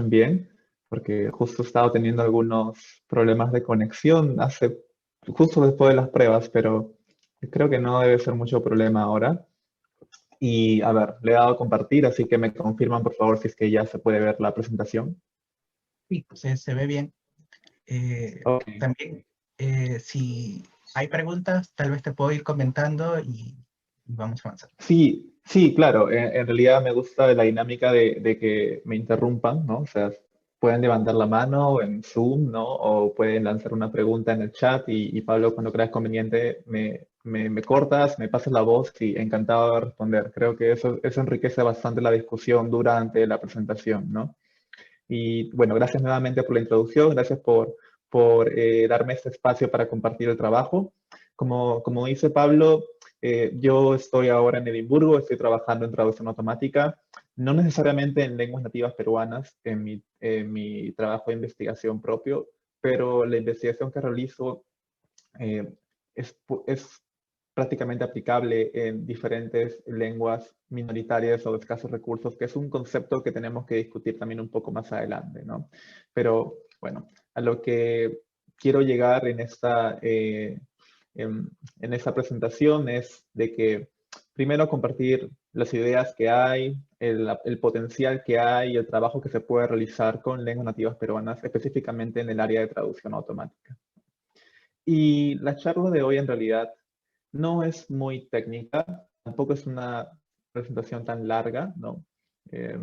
escuchen bien, porque justo he estado teniendo algunos problemas de conexión justo después de las pruebas, pero creo que no debe ser mucho problema ahora. Y a ver, le he dado a compartir, así que me confirman por favor si es que ya se puede ver la presentación. Sí, se ve bien. Ok. También, si hay preguntas, tal vez te puedo ir comentando y vamos avanzando. Sí, sí, claro. En realidad me gusta la dinámica de que me interrumpan, ¿no? O sea, pueden levantar la mano en Zoom, ¿no? O pueden lanzar una pregunta en el chat y Pablo, cuando creas conveniente, me cortas, me pasas la voz y encantado de responder. Creo que eso enriquece bastante la discusión durante la presentación, ¿no? Y bueno, gracias nuevamente por la introducción, gracias por darme este espacio para compartir el trabajo. Como dice Pablo, yo estoy ahora en Edimburgo, estoy trabajando en traducción automática, no necesariamente en lenguas nativas peruanas, en mi trabajo de investigación propio, pero la investigación que realizo eh, es prácticamente aplicable en diferentes lenguas minoritarias o de escasos recursos, que es un concepto que tenemos que discutir también un poco más adelante, ¿no? Pero bueno, a lo que quiero llegar en esta presentación es de que primero compartir las ideas que hay, el potencial que hay y el trabajo que se puede realizar con lenguas nativas peruanas, específicamente en el área de traducción automática. Y la charla de hoy en realidad no es muy técnica, tampoco es una presentación tan larga, ¿no? Eh,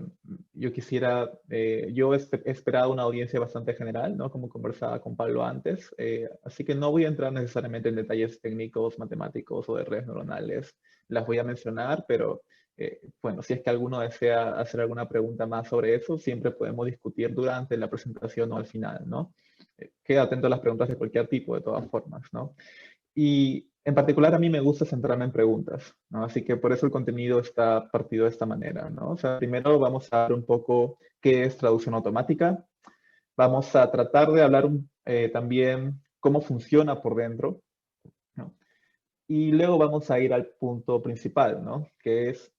yo he esperado una audiencia bastante general, ¿no? Como conversaba con Pablo antes, así que no voy a entrar necesariamente en detalles técnicos, matemáticos o de redes neuronales, las voy a mencionar, pero bueno, si es que alguno desea hacer alguna pregunta más sobre eso, siempre podemos discutir durante la presentación o al final, ¿no? Queda atento a las preguntas de cualquier tipo, de todas formas, ¿no? Y en particular a mí me gusta centrarme en preguntas, ¿no? Así que por eso el contenido está partido de esta manera, ¿no? O sea, primero vamos a ver un poco qué es traducción automática. Vamos a tratar de hablar también cómo funciona por dentro, ¿no? Y luego vamos a ir al punto principal, ¿no? Que es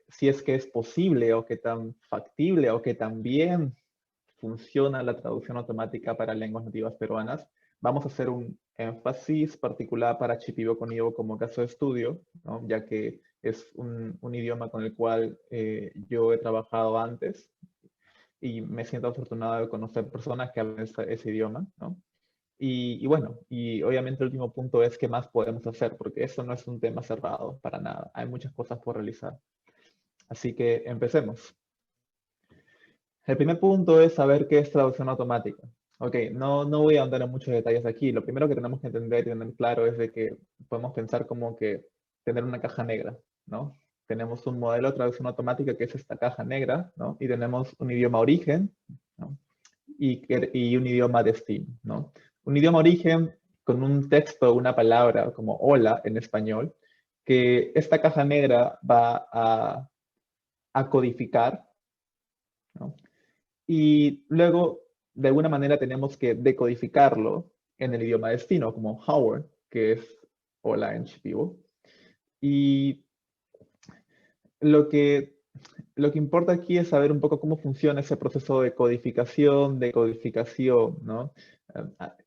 si es que es posible o qué tan factible o qué tan bien funciona la traducción automática para lenguas nativas peruanas. Vamos a hacer un énfasis particular para Shipibo con Ivo como caso de estudio, ¿no? Ya que es un idioma con el cual yo he trabajado antes y me siento afortunado de conocer personas que hablan ese idioma, ¿no? Y bueno, y obviamente el último punto es qué más podemos hacer, porque eso no es un tema cerrado para nada. Hay muchas cosas por realizar. Así que empecemos. El primer punto es saber qué es traducción automática. Ok, no voy a ahondar en muchos detalles aquí. Lo primero que tenemos que entender y tener claro es de que podemos pensar como que tener una caja negra, ¿no? Tenemos un modelo de traducción automática que es esta caja negra, ¿no? Y tenemos un idioma origen, ¿no? Y un idioma destino, ¿no? Un idioma origen con un texto, una palabra como hola en español, que esta caja negra va a codificar, ¿no? Y luego, de alguna manera, tenemos que decodificarlo en el idioma destino, como Howard, que es hola en Shipibo. Y lo que, lo que importa aquí es saber un poco cómo funciona ese proceso de codificación, ¿no?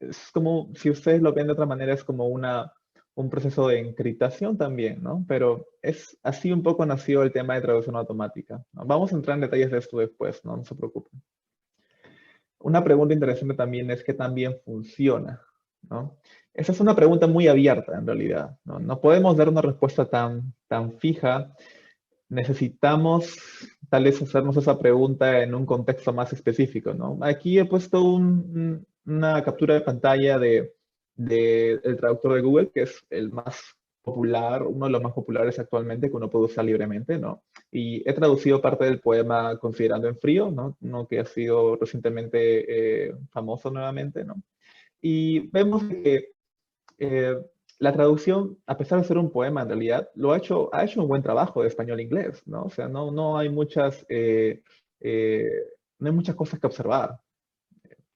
Es como, si ustedes lo ven de otra manera, es como un proceso de encriptación también, ¿no? Pero es así un poco nació el tema de traducción automática, ¿no? Vamos a entrar en detalles de esto después, ¿no? No se preocupen. Una pregunta interesante también es qué tan bien funciona, ¿no? Esa es una pregunta muy abierta en realidad, ¿no? No podemos dar una respuesta tan fija. Necesitamos tal vez hacernos esa pregunta en un contexto más específico, ¿no? Aquí he puesto una captura de pantalla del traductor de Google, que es el más popular, uno de los más populares actualmente que uno puede usar libremente, ¿no? Y he traducido parte del poema Considerando en frío, ¿no? Uno que ha sido recientemente famoso nuevamente, ¿no? Y vemos que eh, la traducción, a pesar de ser un poema en realidad, ha hecho un buen trabajo de español a inglés, ¿no? O sea, no hay eh, no hay muchas cosas que observar.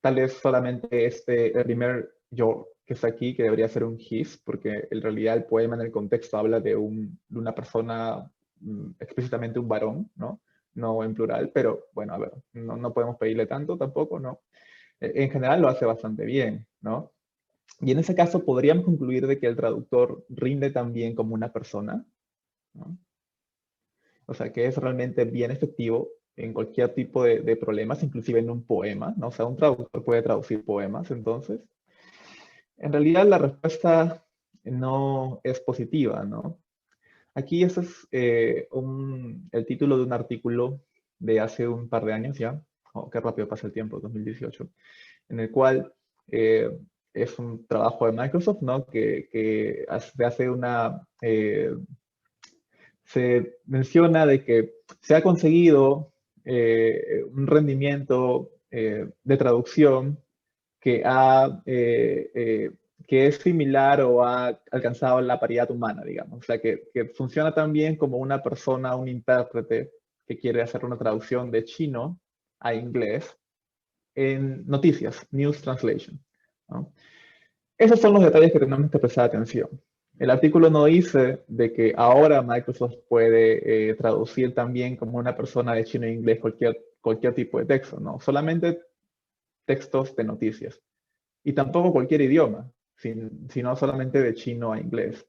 Tal vez solamente el primer yo que está aquí, que debería ser un his, porque en realidad el poema en el contexto habla de una persona, explícitamente un varón, ¿no? no en plural, pero bueno, a ver, no podemos pedirle tanto tampoco, ¿no? En general lo hace bastante bien, ¿no? Y en ese caso podríamos concluir de que el traductor rinde también como una persona, ¿no? O sea, que es realmente bien efectivo en cualquier tipo de problemas, inclusive en un poema, ¿no? O sea, un traductor puede traducir poemas, entonces. En realidad la respuesta no es positiva, ¿no? Aquí ese es el título de un artículo de hace un par de años ya, oh, qué rápido pasa el tiempo, 2018, en el cual eh, es un trabajo de Microsoft, ¿no? Que hace se menciona de que se ha conseguido un rendimiento de traducción que, que es similar o ha alcanzado la paridad humana, digamos. O sea, que funciona tan bien como una persona, un intérprete que quiere hacer una traducción de chino a inglés en noticias, news translation, ¿no? Esos son los detalles que tenemos que prestar atención. El artículo no dice de que ahora Microsoft puede traducir también como una persona de chino a inglés cualquier tipo de texto, ¿no? Solamente textos de noticias. Y tampoco cualquier idioma, sino solamente de chino a inglés.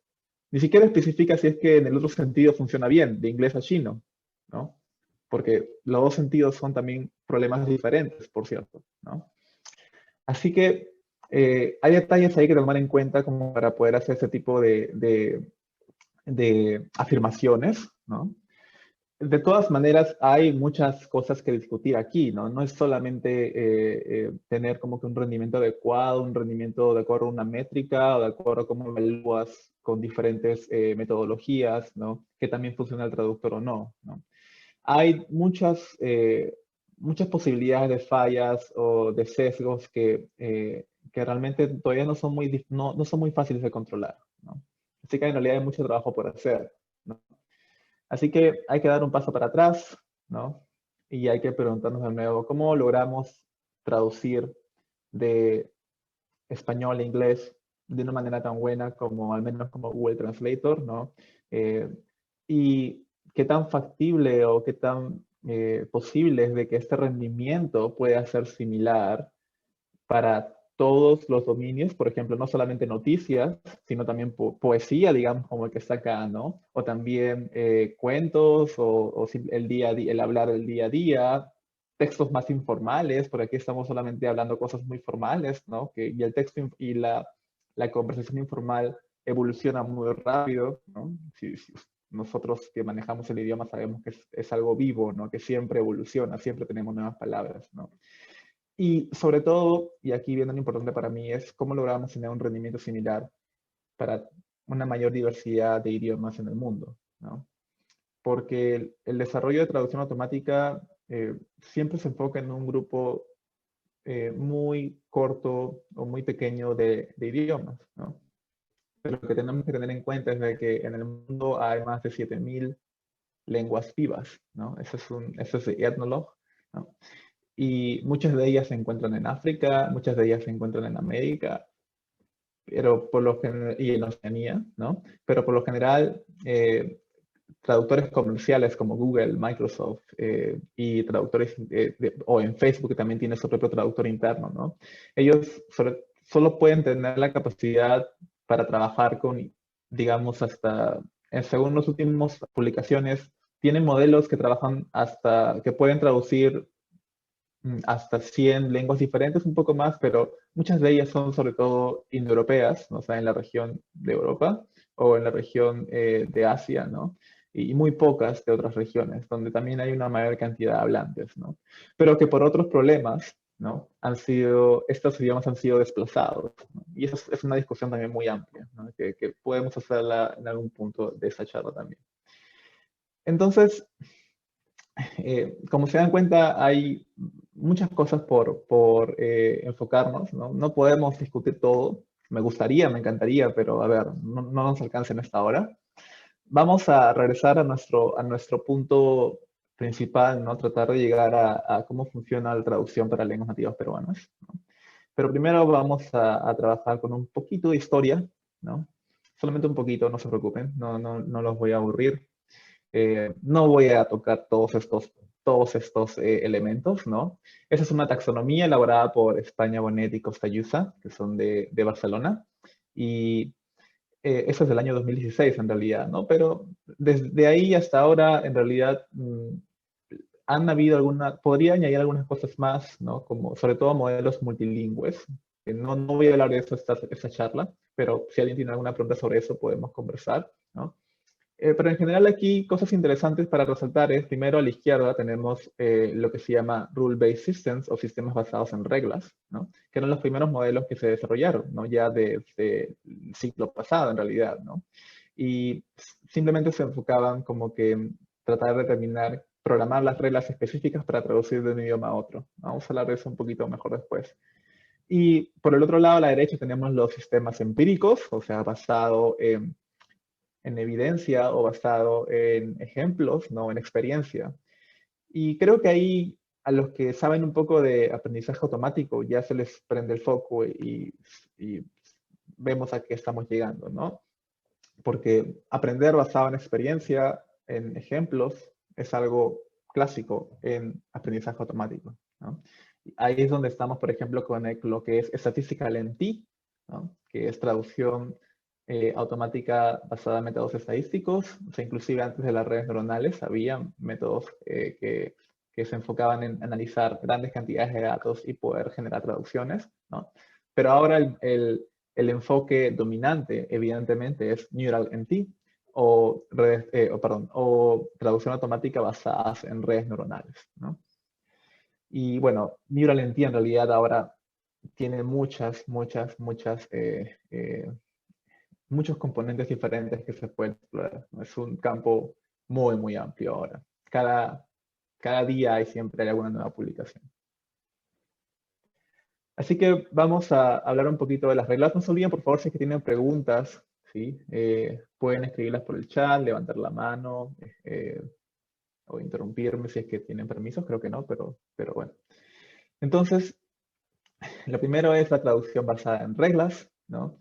Ni siquiera especifica si es que en el otro sentido funciona bien, de inglés a chino, ¿no? Porque los dos sentidos son también problemas diferentes, por cierto, ¿no? Así que hay detalles ahí que tomar en cuenta como para poder hacer ese tipo de afirmaciones, ¿no? De todas maneras, hay muchas cosas que discutir aquí, ¿no? No es solamente tener como que un rendimiento adecuado, un rendimiento de acuerdo a una métrica o de acuerdo a cómo evalúas con diferentes metodologías, ¿no? Que también funciona el traductor o no, ¿no? Hay muchas posibilidades de fallas o de sesgos que realmente todavía no son muy fáciles de controlar, ¿no? Así que en realidad hay mucho trabajo por hacer, ¿no? Así que hay que dar un paso para atrás, ¿no? Y hay que preguntarnos de nuevo, ¿cómo logramos traducir de español a inglés de una manera tan buena como al menos como Google Translator, ¿no? Eh, y qué tan factible o qué tan posible es de que este rendimiento pueda ser similar para todos los dominios, por ejemplo, no solamente noticias, sino también poesía, digamos, como el que está acá, ¿no? O también cuentos el día a día, el hablar del día a día, textos más informales, por aquí estamos solamente hablando cosas muy formales, ¿no? Y el texto y la conversación informal evoluciona muy rápido, ¿no? Si nosotros que manejamos el idioma sabemos que es algo vivo, ¿no? Que siempre evoluciona, siempre tenemos nuevas palabras, ¿no? Y sobre todo, y aquí viene lo importante para mí, es cómo logramos tener un rendimiento similar para una mayor diversidad de idiomas en el mundo, ¿no? Porque el desarrollo de traducción automática siempre se enfoca en un grupo muy corto o muy pequeño de idiomas, ¿no? Pero lo que tenemos que tener en cuenta es de que en el mundo hay más de 7.000 lenguas vivas, ¿no? Eso es de Ethnologue, ¿no? Y muchas de ellas se encuentran en África, muchas de ellas se encuentran en América, pero y en Oceanía, ¿no? Pero por lo general, traductores comerciales como Google, Microsoft y traductores, o en Facebook que también tiene su propio traductor interno, ¿no? Ellos solo pueden tener la capacidad para trabajar con, digamos, según las últimas publicaciones, tienen modelos que trabajan que pueden traducir hasta 100 lenguas diferentes, un poco más, pero muchas de ellas son sobre todo indoeuropeas, ¿no? O sea, en la región de Europa o en la región de Asia, ¿no? Y muy pocas de otras regiones, donde también hay una mayor cantidad de hablantes, ¿no? Pero que por otros problemas, ¿no? Estos idiomas han sido desplazados, ¿no? Y eso es una discusión también muy amplia, ¿no? Que podemos hacerla en algún punto de esta charla también. Entonces, como se dan cuenta, hay muchas cosas por enfocarnos, ¿no? No podemos discutir todo. Me gustaría, me encantaría, pero a ver, no nos alcanza en esta hora. Vamos a regresar a nuestro punto principal, ¿no? Tratar de llegar a cómo funciona la traducción para lenguas nativas peruanas, ¿no? Pero primero vamos a trabajar con un poquito de historia, ¿no? Solamente un poquito, no se preocupen, no los voy a aburrir. No voy a tocar todos estos todos estos elementos, ¿no? Esa es una taxonomía elaborada por España, Bonet y Costayusa, que son de Barcelona. Y eso es del año 2016 en realidad, ¿no? Pero desde ahí hasta ahora, en realidad, han habido podría añadir algunas cosas más, ¿no? Como sobre todo modelos multilingües. Que no voy a hablar de eso esta charla, pero si alguien tiene alguna pregunta sobre eso, podemos conversar, ¿no? Pero en general aquí cosas interesantes para resaltar es, primero a la izquierda tenemos lo que se llama Rule-Based Systems o sistemas basados en reglas, ¿no? Que eran los primeros modelos que se desarrollaron, ¿no? Ya desde el siglo pasado en realidad, ¿no? Y simplemente se enfocaban como que en tratar de determinar, programar las reglas específicas para traducir de un idioma a otro. Vamos a hablar de eso un poquito mejor después. Y por el otro lado, a la derecha, tenemos los sistemas empíricos, o sea, basado en evidencia o basado en ejemplos, no en experiencia. Y creo que ahí a los que saben un poco de aprendizaje automático ya se les prende el foco y vemos a qué estamos llegando, ¿no? Porque aprender basado en experiencia, en ejemplos, es algo clásico en aprendizaje automático, ¿no? Ahí es donde estamos, por ejemplo, con lo que es Statistical NT, ¿no? Que es traducción automática basada en métodos estadísticos. O sea, inclusive antes de las redes neuronales había métodos que se enfocaban en analizar grandes cantidades de datos y poder generar traducciones, ¿no? Pero ahora el enfoque dominante, evidentemente, es Neural NT o, o traducción automática basadas en redes neuronales, ¿no? Y bueno, Neural NT en realidad ahora tiene muchos componentes diferentes que se pueden explorar, ¿no? Es un campo muy amplio ahora. Cada día siempre hay alguna nueva publicación. Así que vamos a hablar un poquito de las reglas. No se olviden, por favor, si es que tienen preguntas, ¿sí? Pueden escribirlas por el chat, levantar la mano, o interrumpirme si es que tienen permisos. Creo que no, pero bueno. Entonces, lo primero es la traducción basada en reglas, ¿no?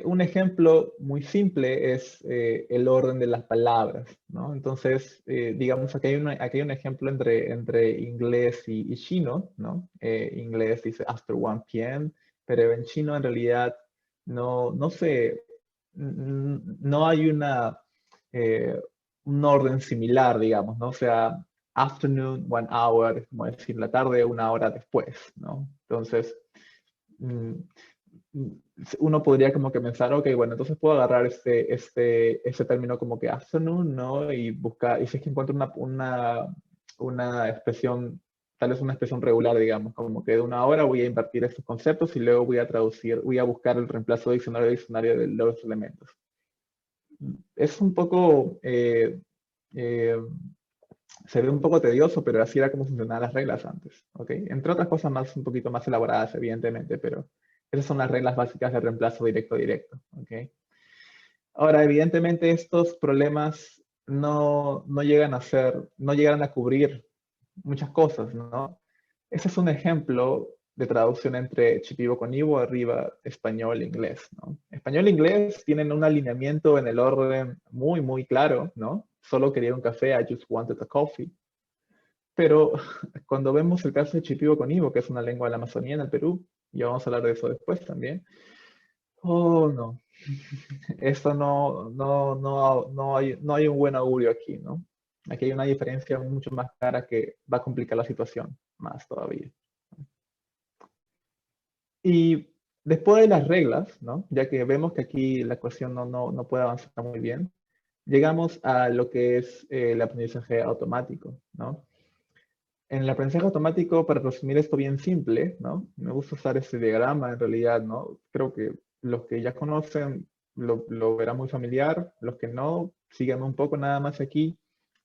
Un ejemplo muy simple es el orden de las palabras, ¿no? Entonces, digamos, aquí hay un ejemplo entre inglés y chino, ¿no? Inglés dice after 1 p.m., pero en chino en realidad no hay un orden similar, digamos, ¿no? O sea, afternoon, 1 hour, es como decir la tarde, 1 hora después, ¿no? Entonces, mm, uno podría como que pensar, ok, bueno, entonces puedo agarrar este término como que afternoon, ¿no? Y buscar, y si es que encuentro una expresión, tal vez una expresión regular, digamos, como que de 1 hora voy a invertir estos conceptos y luego voy a traducir, voy a buscar el reemplazo diccionario de los elementos. Es un poco, eh, se ve un poco tedioso, pero así era como funcionaban las reglas antes, ¿ok? Entre otras cosas más, un poquito más elaboradas, evidentemente, pero esas son las reglas básicas de reemplazo directo, ¿ok? Ahora, evidentemente, estos problemas no llegan no llegan a cubrir muchas cosas, ¿no? Ese es un ejemplo de traducción entre Shipibo con Ivo, arriba español e inglés, ¿no? Español e inglés tienen un alineamiento en el orden muy claro, ¿no? Solo quería un café, I just wanted a coffee. Pero cuando vemos el caso de Shipibo con Ivo, que es una lengua de la Amazonía en el Perú, y vamos a hablar de eso después también, oh no, esto no hay un buen augurio aquí, ¿no? Aquí hay una diferencia mucho más clara que va a complicar la situación más todavía. Y después de las reglas, ¿no? Ya que vemos que aquí la ecuación no puede avanzar muy bien, llegamos a lo que es el aprendizaje automático, ¿no? En el aprendizaje automático, para resumir esto bien simple, ¿no? Me gusta usar este diagrama en realidad, ¿no? Creo que los que ya conocen lo verán muy familiar, los que no, síganme un poco nada más aquí.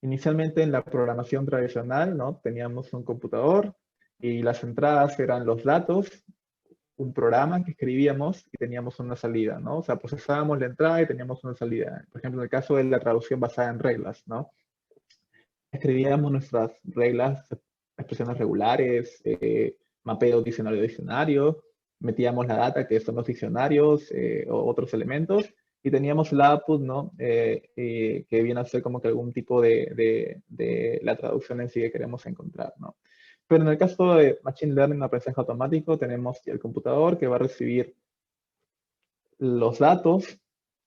Inicialmente en la programación tradicional, ¿no? Teníamos un computador y las entradas eran los datos, un programa que escribíamos y teníamos una salida, ¿no? O sea, procesábamos la entrada y teníamos una salida. Por ejemplo, en el caso de la traducción basada en reglas, ¿no? Escribíamos nuestras reglas, expresiones regulares, mapeo diccionario, metíamos la data que son los diccionarios o otros elementos y teníamos el output, ¿no? Que viene a ser como que algún tipo de la traducción en sí que queremos encontrar, ¿no? Pero en el caso de Machine Learning, aprendizaje automático, tenemos el computador que va a recibir los datos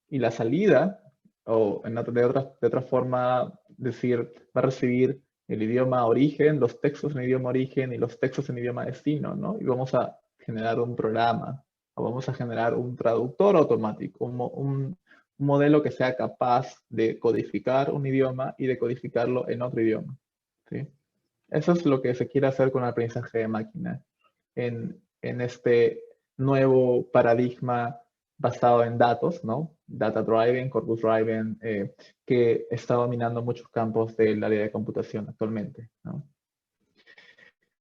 y la salida, o de otra forma decir, va a recibir el idioma origen, los textos en idioma origen y los textos en idioma destino, ¿no? Y vamos a generar un programa, o vamos a generar un traductor automático, un modelo que sea capaz de codificar un idioma y de codificarlo en otro idioma, ¿sí? Eso es lo que se quiere hacer con el aprendizaje de máquina en este nuevo paradigma basado en datos, ¿no? Data driven, corpus driven, que está dominando muchos campos del área de computación actualmente, ¿no?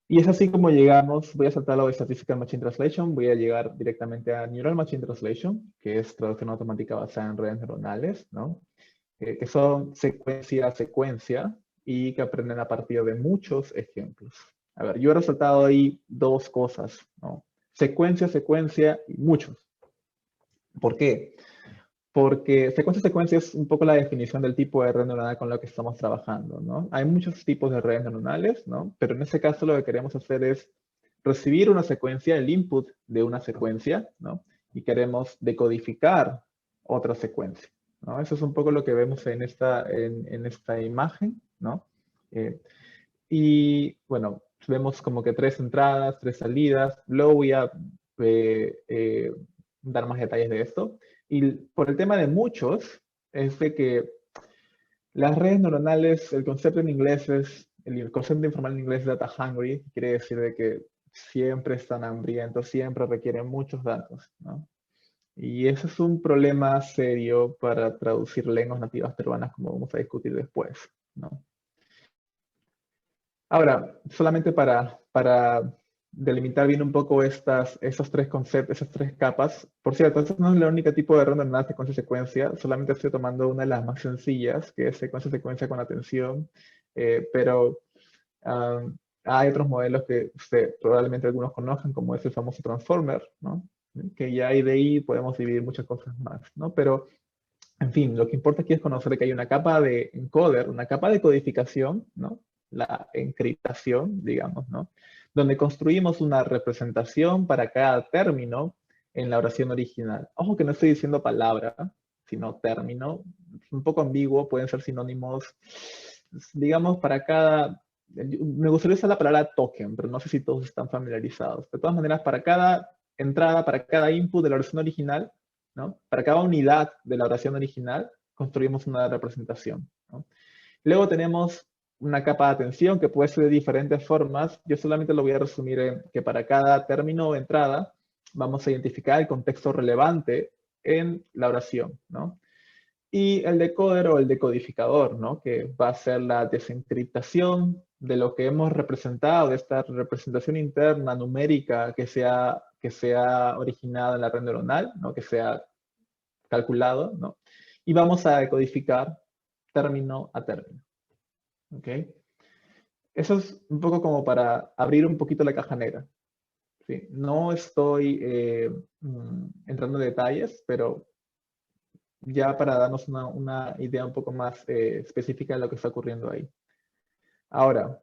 Y es así como llegamos, voy a saltar lo de Statistical Machine Translation, voy a llegar directamente a Neural Machine Translation, que es traducción automática basada en redes neuronales, ¿no? Que son secuencia a secuencia y que aprenden a partir de muchos ejemplos. A ver, yo he resaltado ahí dos cosas, ¿no? Secuencia, secuencia y muchos. ¿Por qué? Porque secuencia, secuencia es un poco la definición del tipo de red neuronal con la que estamos trabajando, ¿no? Hay muchos tipos de redes neuronales, ¿no? Pero en este caso lo que queremos hacer es recibir una secuencia, el input de una secuencia, ¿no? Y queremos decodificar otra secuencia, ¿no? Eso es un poco lo que vemos en esta imagen, ¿no? Y bueno, vemos como que tres entradas, tres salidas. Luego voy a dar más detalles de esto. Y por el tema de muchos, es de que las redes neuronales, el concepto en inglés es, el concepto informal en inglés es data hungry, quiere decir de que siempre están hambrientos, siempre requieren muchos datos, ¿no? Y eso es un problema serio para traducir lenguas nativas peruanas, como vamos a discutir después, ¿no? Ahora, solamente para delimitar bien un poco esos tres conceptos, esas tres capas. Por cierto, este no es el único tipo de red neuronal secuencia-secuencia, solamente estoy tomando una de las más sencillas, que es secuencia-secuencia con atención, pero hay otros modelos que probablemente algunos conozcan, como es el famoso Transformer, ¿no? Que ya ahí de ahí podemos dividir muchas cosas más, ¿no? Pero, en fin, lo que importa aquí es conocer que hay una capa de encoder, una capa de codificación, ¿no? La encriptación, digamos, ¿no? Donde construimos una representación para cada término en la oración original. Ojo que no estoy diciendo palabra, sino término. Es un poco ambiguo, pueden ser sinónimos, digamos, para cada... Me gustaría usar la palabra token, pero no sé si todos están familiarizados. De todas maneras, para cada entrada, para cada input de la oración original, ¿no? Para cada unidad de la oración original, construimos una representación, ¿no? Luego tenemos una capa de atención que puede ser de diferentes formas. Yo solamente lo voy a resumir en que para cada término o entrada vamos a identificar el contexto relevante en la oración, ¿no? Y el decoder o el decodificador, ¿no? Que va a ser la desencriptación de lo que hemos representado, de esta representación interna numérica que sea originada en la red neuronal, ¿no? Que sea calculado, ¿no? Y vamos a decodificar término a término. ¿Ok? Eso es un poco como para abrir un poquito la caja negra. ¿Sí? No estoy entrando en detalles, pero ya para darnos una idea un poco más específica de lo que está ocurriendo ahí. Ahora,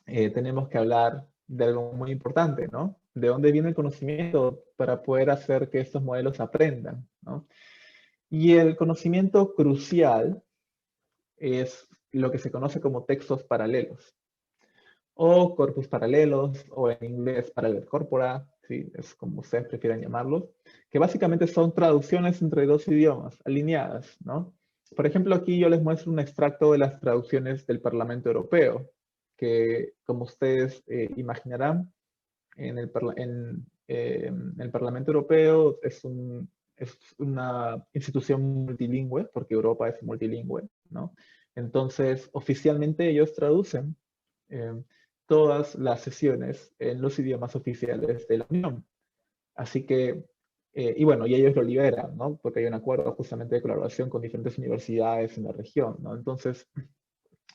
tenemos que hablar de algo muy importante, ¿no? ¿De dónde viene el conocimiento para poder hacer que estos modelos aprendan, ¿no? Y el conocimiento crucial es lo que se conoce como textos paralelos, o corpus paralelos, o en inglés parallel corpora, ¿sí? Es como ustedes prefieran llamarlos, que básicamente son traducciones entre dos idiomas, alineadas, ¿no? Por ejemplo, aquí yo les muestro un extracto de las traducciones del Parlamento Europeo, que como ustedes imaginarán, en el Parlamento Europeo es una institución multilingüe, porque Europa es multilingüe, ¿no? Entonces, oficialmente ellos traducen eh, todas las sesiones en los idiomas oficiales de la Unión. Así que, y bueno, y ellos lo liberan, ¿no? Porque hay un acuerdo justamente de colaboración con diferentes universidades en la región, ¿no? Entonces,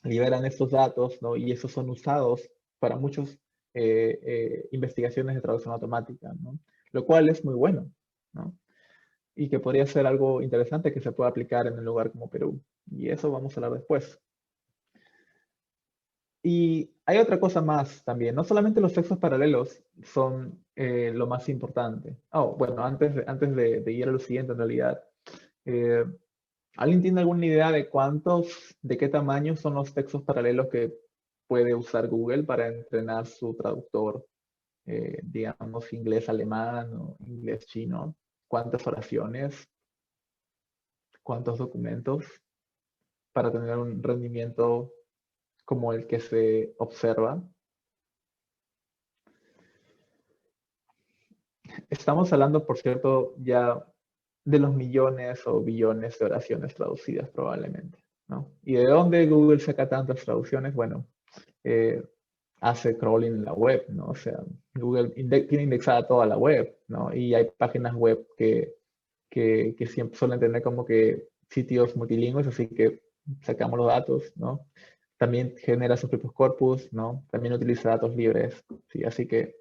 liberan estos datos, ¿no? Y esos son usados para muchas investigaciones de traducción automática, ¿no? Lo cual es muy bueno, ¿no? y que podría ser algo interesante que se pueda aplicar en un lugar como Perú. Y eso vamos a hablar después. Y hay otra cosa más también, no solamente los textos paralelos son lo más importante. Oh, bueno, antes de ir a lo siguiente, en realidad, eh, ¿alguien tiene alguna idea de de qué tamaño son los textos paralelos que puede usar Google para entrenar su traductor, digamos, inglés-alemán o inglés-chino? ¿Cuántas oraciones? ¿Cuántos documentos para tener un rendimiento como el que se observa? Estamos hablando, por cierto, ya de los millones o billones de oraciones traducidas probablemente, ¿no? ¿Y de dónde Google saca tantas traducciones? Bueno, eh, hace crawling en la web, ¿no? O sea, Google tiene indexada toda la web, ¿no? Y hay páginas web que siempre suelen tener como que sitios multilingües, así que sacamos los datos, ¿no? También genera sus propios corpus, ¿no? También utiliza datos libres, ¿sí? Así que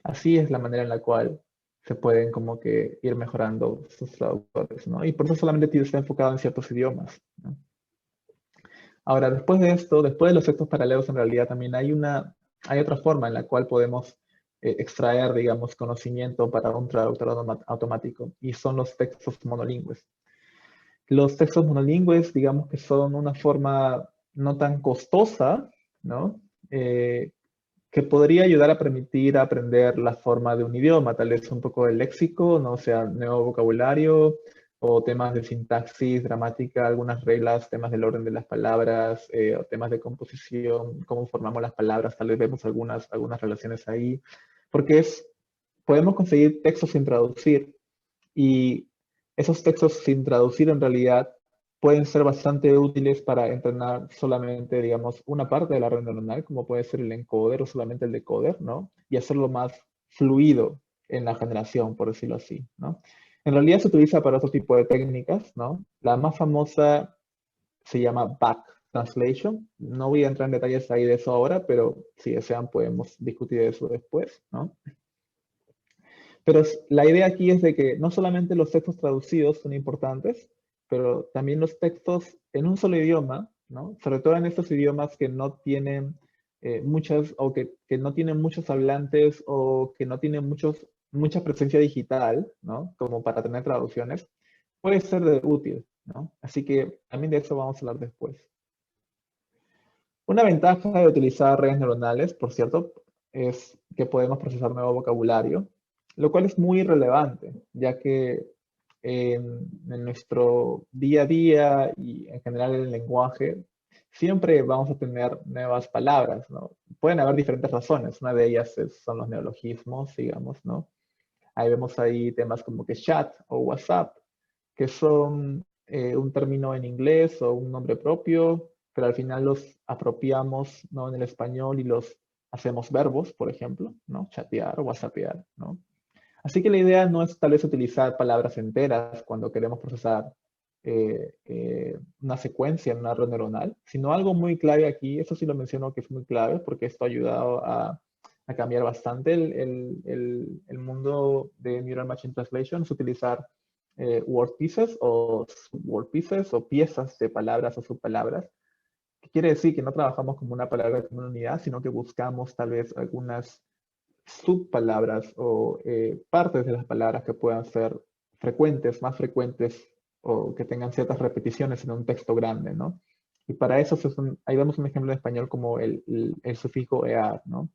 así es la manera en la cual se pueden como que ir mejorando sus traductores, ¿no? Y por eso solamente está enfocado en ciertos idiomas, ¿no? Ahora, después de esto, después de los textos paralelos, en realidad también hay otra forma en la cual podemos extraer, digamos, conocimiento para un traductor automático, y son los textos monolingües. Los textos monolingües, digamos que son una forma no tan costosa, ¿no? Que podría ayudar a permitir aprender la forma de un idioma, tal vez un poco el léxico, ¿no? O sea, nuevo vocabulario, o temas de sintaxis, gramática, algunas reglas, temas del orden de las palabras, o temas de composición, cómo formamos las palabras, tal vez vemos algunas relaciones ahí, porque podemos conseguir textos sin traducir, y esos textos sin traducir en realidad pueden ser bastante útiles para entrenar solamente, digamos, una parte de la red neuronal, como puede ser el encoder o solamente el decoder, ¿no? Y hacerlo más fluido en la generación, por decirlo así, ¿no? En realidad se utiliza para otro tipo de técnicas, ¿no? La más famosa se llama back translation. No voy a entrar en detalles ahí de eso ahora, pero si desean podemos discutir eso después, ¿no? Pero la idea aquí es de que no solamente los textos traducidos son importantes, pero también los textos en un solo idioma, ¿no? Sobre todo en estos idiomas que no tienen muchas, o que no tienen muchos hablantes, o que no tienen mucha presencia digital, ¿no? Como para tener traducciones, puede ser de útil, ¿no? Así que también de eso vamos a hablar después. Una ventaja de utilizar redes neuronales, por cierto, es que podemos procesar nuevo vocabulario, lo cual es muy relevante, ya que en nuestro día a día y en general en el lenguaje, siempre vamos a tener nuevas palabras, ¿no? Pueden haber diferentes razones, una de ellas son los neologismos, digamos, ¿no? Ahí vemos ahí temas como que chat o WhatsApp, que son un término en inglés o un nombre propio, pero al final los apropiamos, ¿no? En el español, y los hacemos verbos, por ejemplo, ¿no? Chatear o whatsappear, ¿no? Así que la idea no es tal vez utilizar palabras enteras cuando queremos procesar una secuencia en una red neuronal, sino algo muy clave aquí. Eso sí lo menciono que es muy clave, porque esto ha ayudado a cambiar bastante el mundo de Neural Machine Translation, es utilizar word pieces o word pieces o piezas de palabras o subpalabras. ¿Qué quiere decir? Que no trabajamos como una palabra como una unidad, sino que buscamos tal vez algunas subpalabras o partes de las palabras que puedan ser frecuentes, más frecuentes, o que tengan ciertas repeticiones en un texto grande, ¿no? Y para eso, ahí vemos un ejemplo en español como el sufijo EAR, ¿no?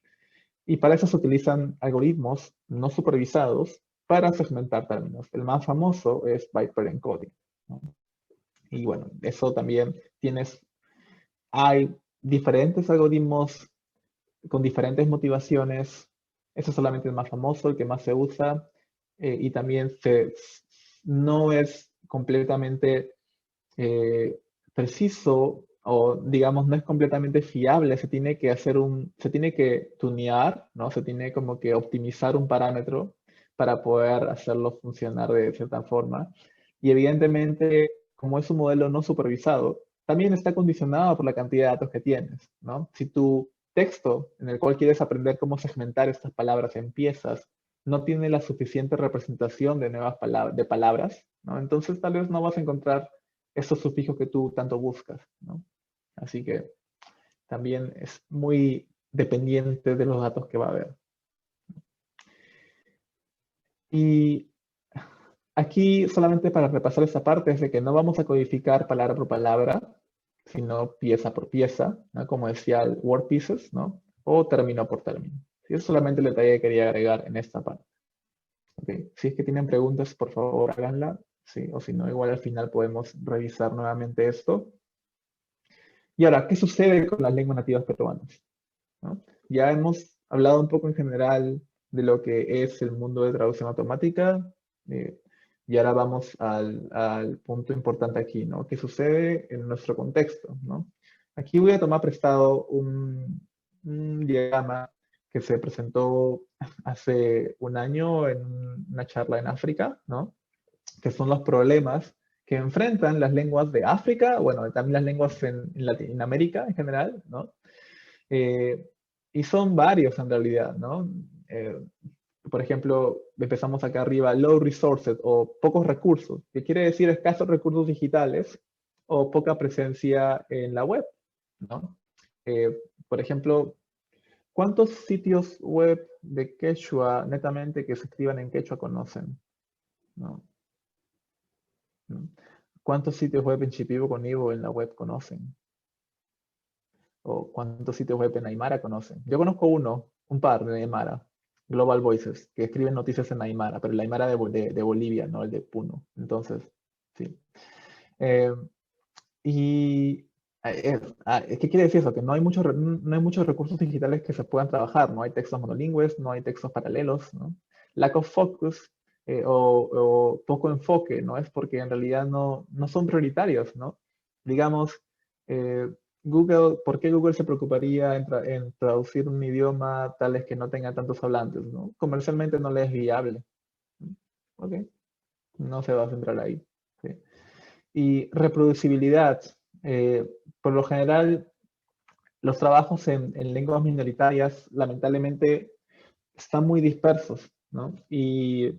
Y para eso se utilizan algoritmos no supervisados para segmentar términos. El más famoso es byte encoding, ¿no? Y bueno, eso también hay diferentes algoritmos con diferentes motivaciones. Ese es solamente el más famoso, el que más se usa, y también no es completamente preciso, o digamos no es completamente fiable. Se tiene que tunear, ¿no? Se tiene como que optimizar un parámetro para poder hacerlo funcionar de cierta forma. Y evidentemente, como es un modelo no supervisado, también está condicionado por la cantidad de datos que tienes, ¿no? Si tu texto en el cual quieres aprender cómo segmentar estas palabras en piezas no tiene la suficiente representación de nuevas palabras, ¿no? Entonces tal vez no vas a encontrar esos sufijos que tú tanto buscas, ¿no? Así que también es muy dependiente de los datos que va a haber. Y aquí, solamente para repasar esta parte, es de que no vamos a codificar palabra por palabra, sino pieza por pieza, ¿no? Como decía el word pieces, ¿no? O término por término. Sí, es solamente el detalle que quería agregar en esta parte. Okay. Si es que tienen preguntas, por favor, háganla. Sí, o si no, igual al final podemos revisar nuevamente esto. Y ahora, ¿qué sucede con las lenguas nativas peruanas? ¿No? Ya hemos hablado un poco en general de lo que es el mundo de traducción automática, eh, y ahora vamos al punto importante aquí, ¿no? ¿Qué sucede en nuestro contexto, ¿no? Aquí voy a tomar prestado un diagrama que se presentó hace un año en una charla en África, ¿no? Que son los problemas que enfrentan las lenguas de África, bueno, también las lenguas en Latinoamérica en general, ¿no? Eh, y son varios en realidad, ¿no? Eh, por ejemplo, empezamos acá arriba, low resources o pocos recursos, que quiere decir escasos recursos digitales o poca presencia en la web, ¿no? Por ejemplo, ¿cuántos sitios web de quechua, netamente, que se escriban en quechua conocen? ¿No? ¿No? ¿Cuántos sitios web en Shipibo con Ivo en la web conocen? ¿O cuántos sitios web en Aymara conocen? Yo conozco un par de Aymara, Global Voices, que escriben noticias en Aymara, pero el Aymara de Bolivia, no el de Puno. Entonces, sí. Eh, y ¿qué quiere decir eso? Que no hay muchos recursos digitales que se puedan trabajar. No hay textos monolingües, no hay textos paralelos, ¿no? Lack of focus, o poco enfoque, ¿no? Es porque en realidad no son prioritarios, ¿no? Digamos, eh, Google, ¿por qué Google se preocuparía en traducir un idioma tales que no tenga tantos hablantes, ¿no? Comercialmente no le es viable. ¿Ok? No se va a centrar ahí. ¿Sí? Y reproducibilidad. eh, por lo general, los trabajos en lenguas minoritarias lamentablemente están muy dispersos, ¿no? Y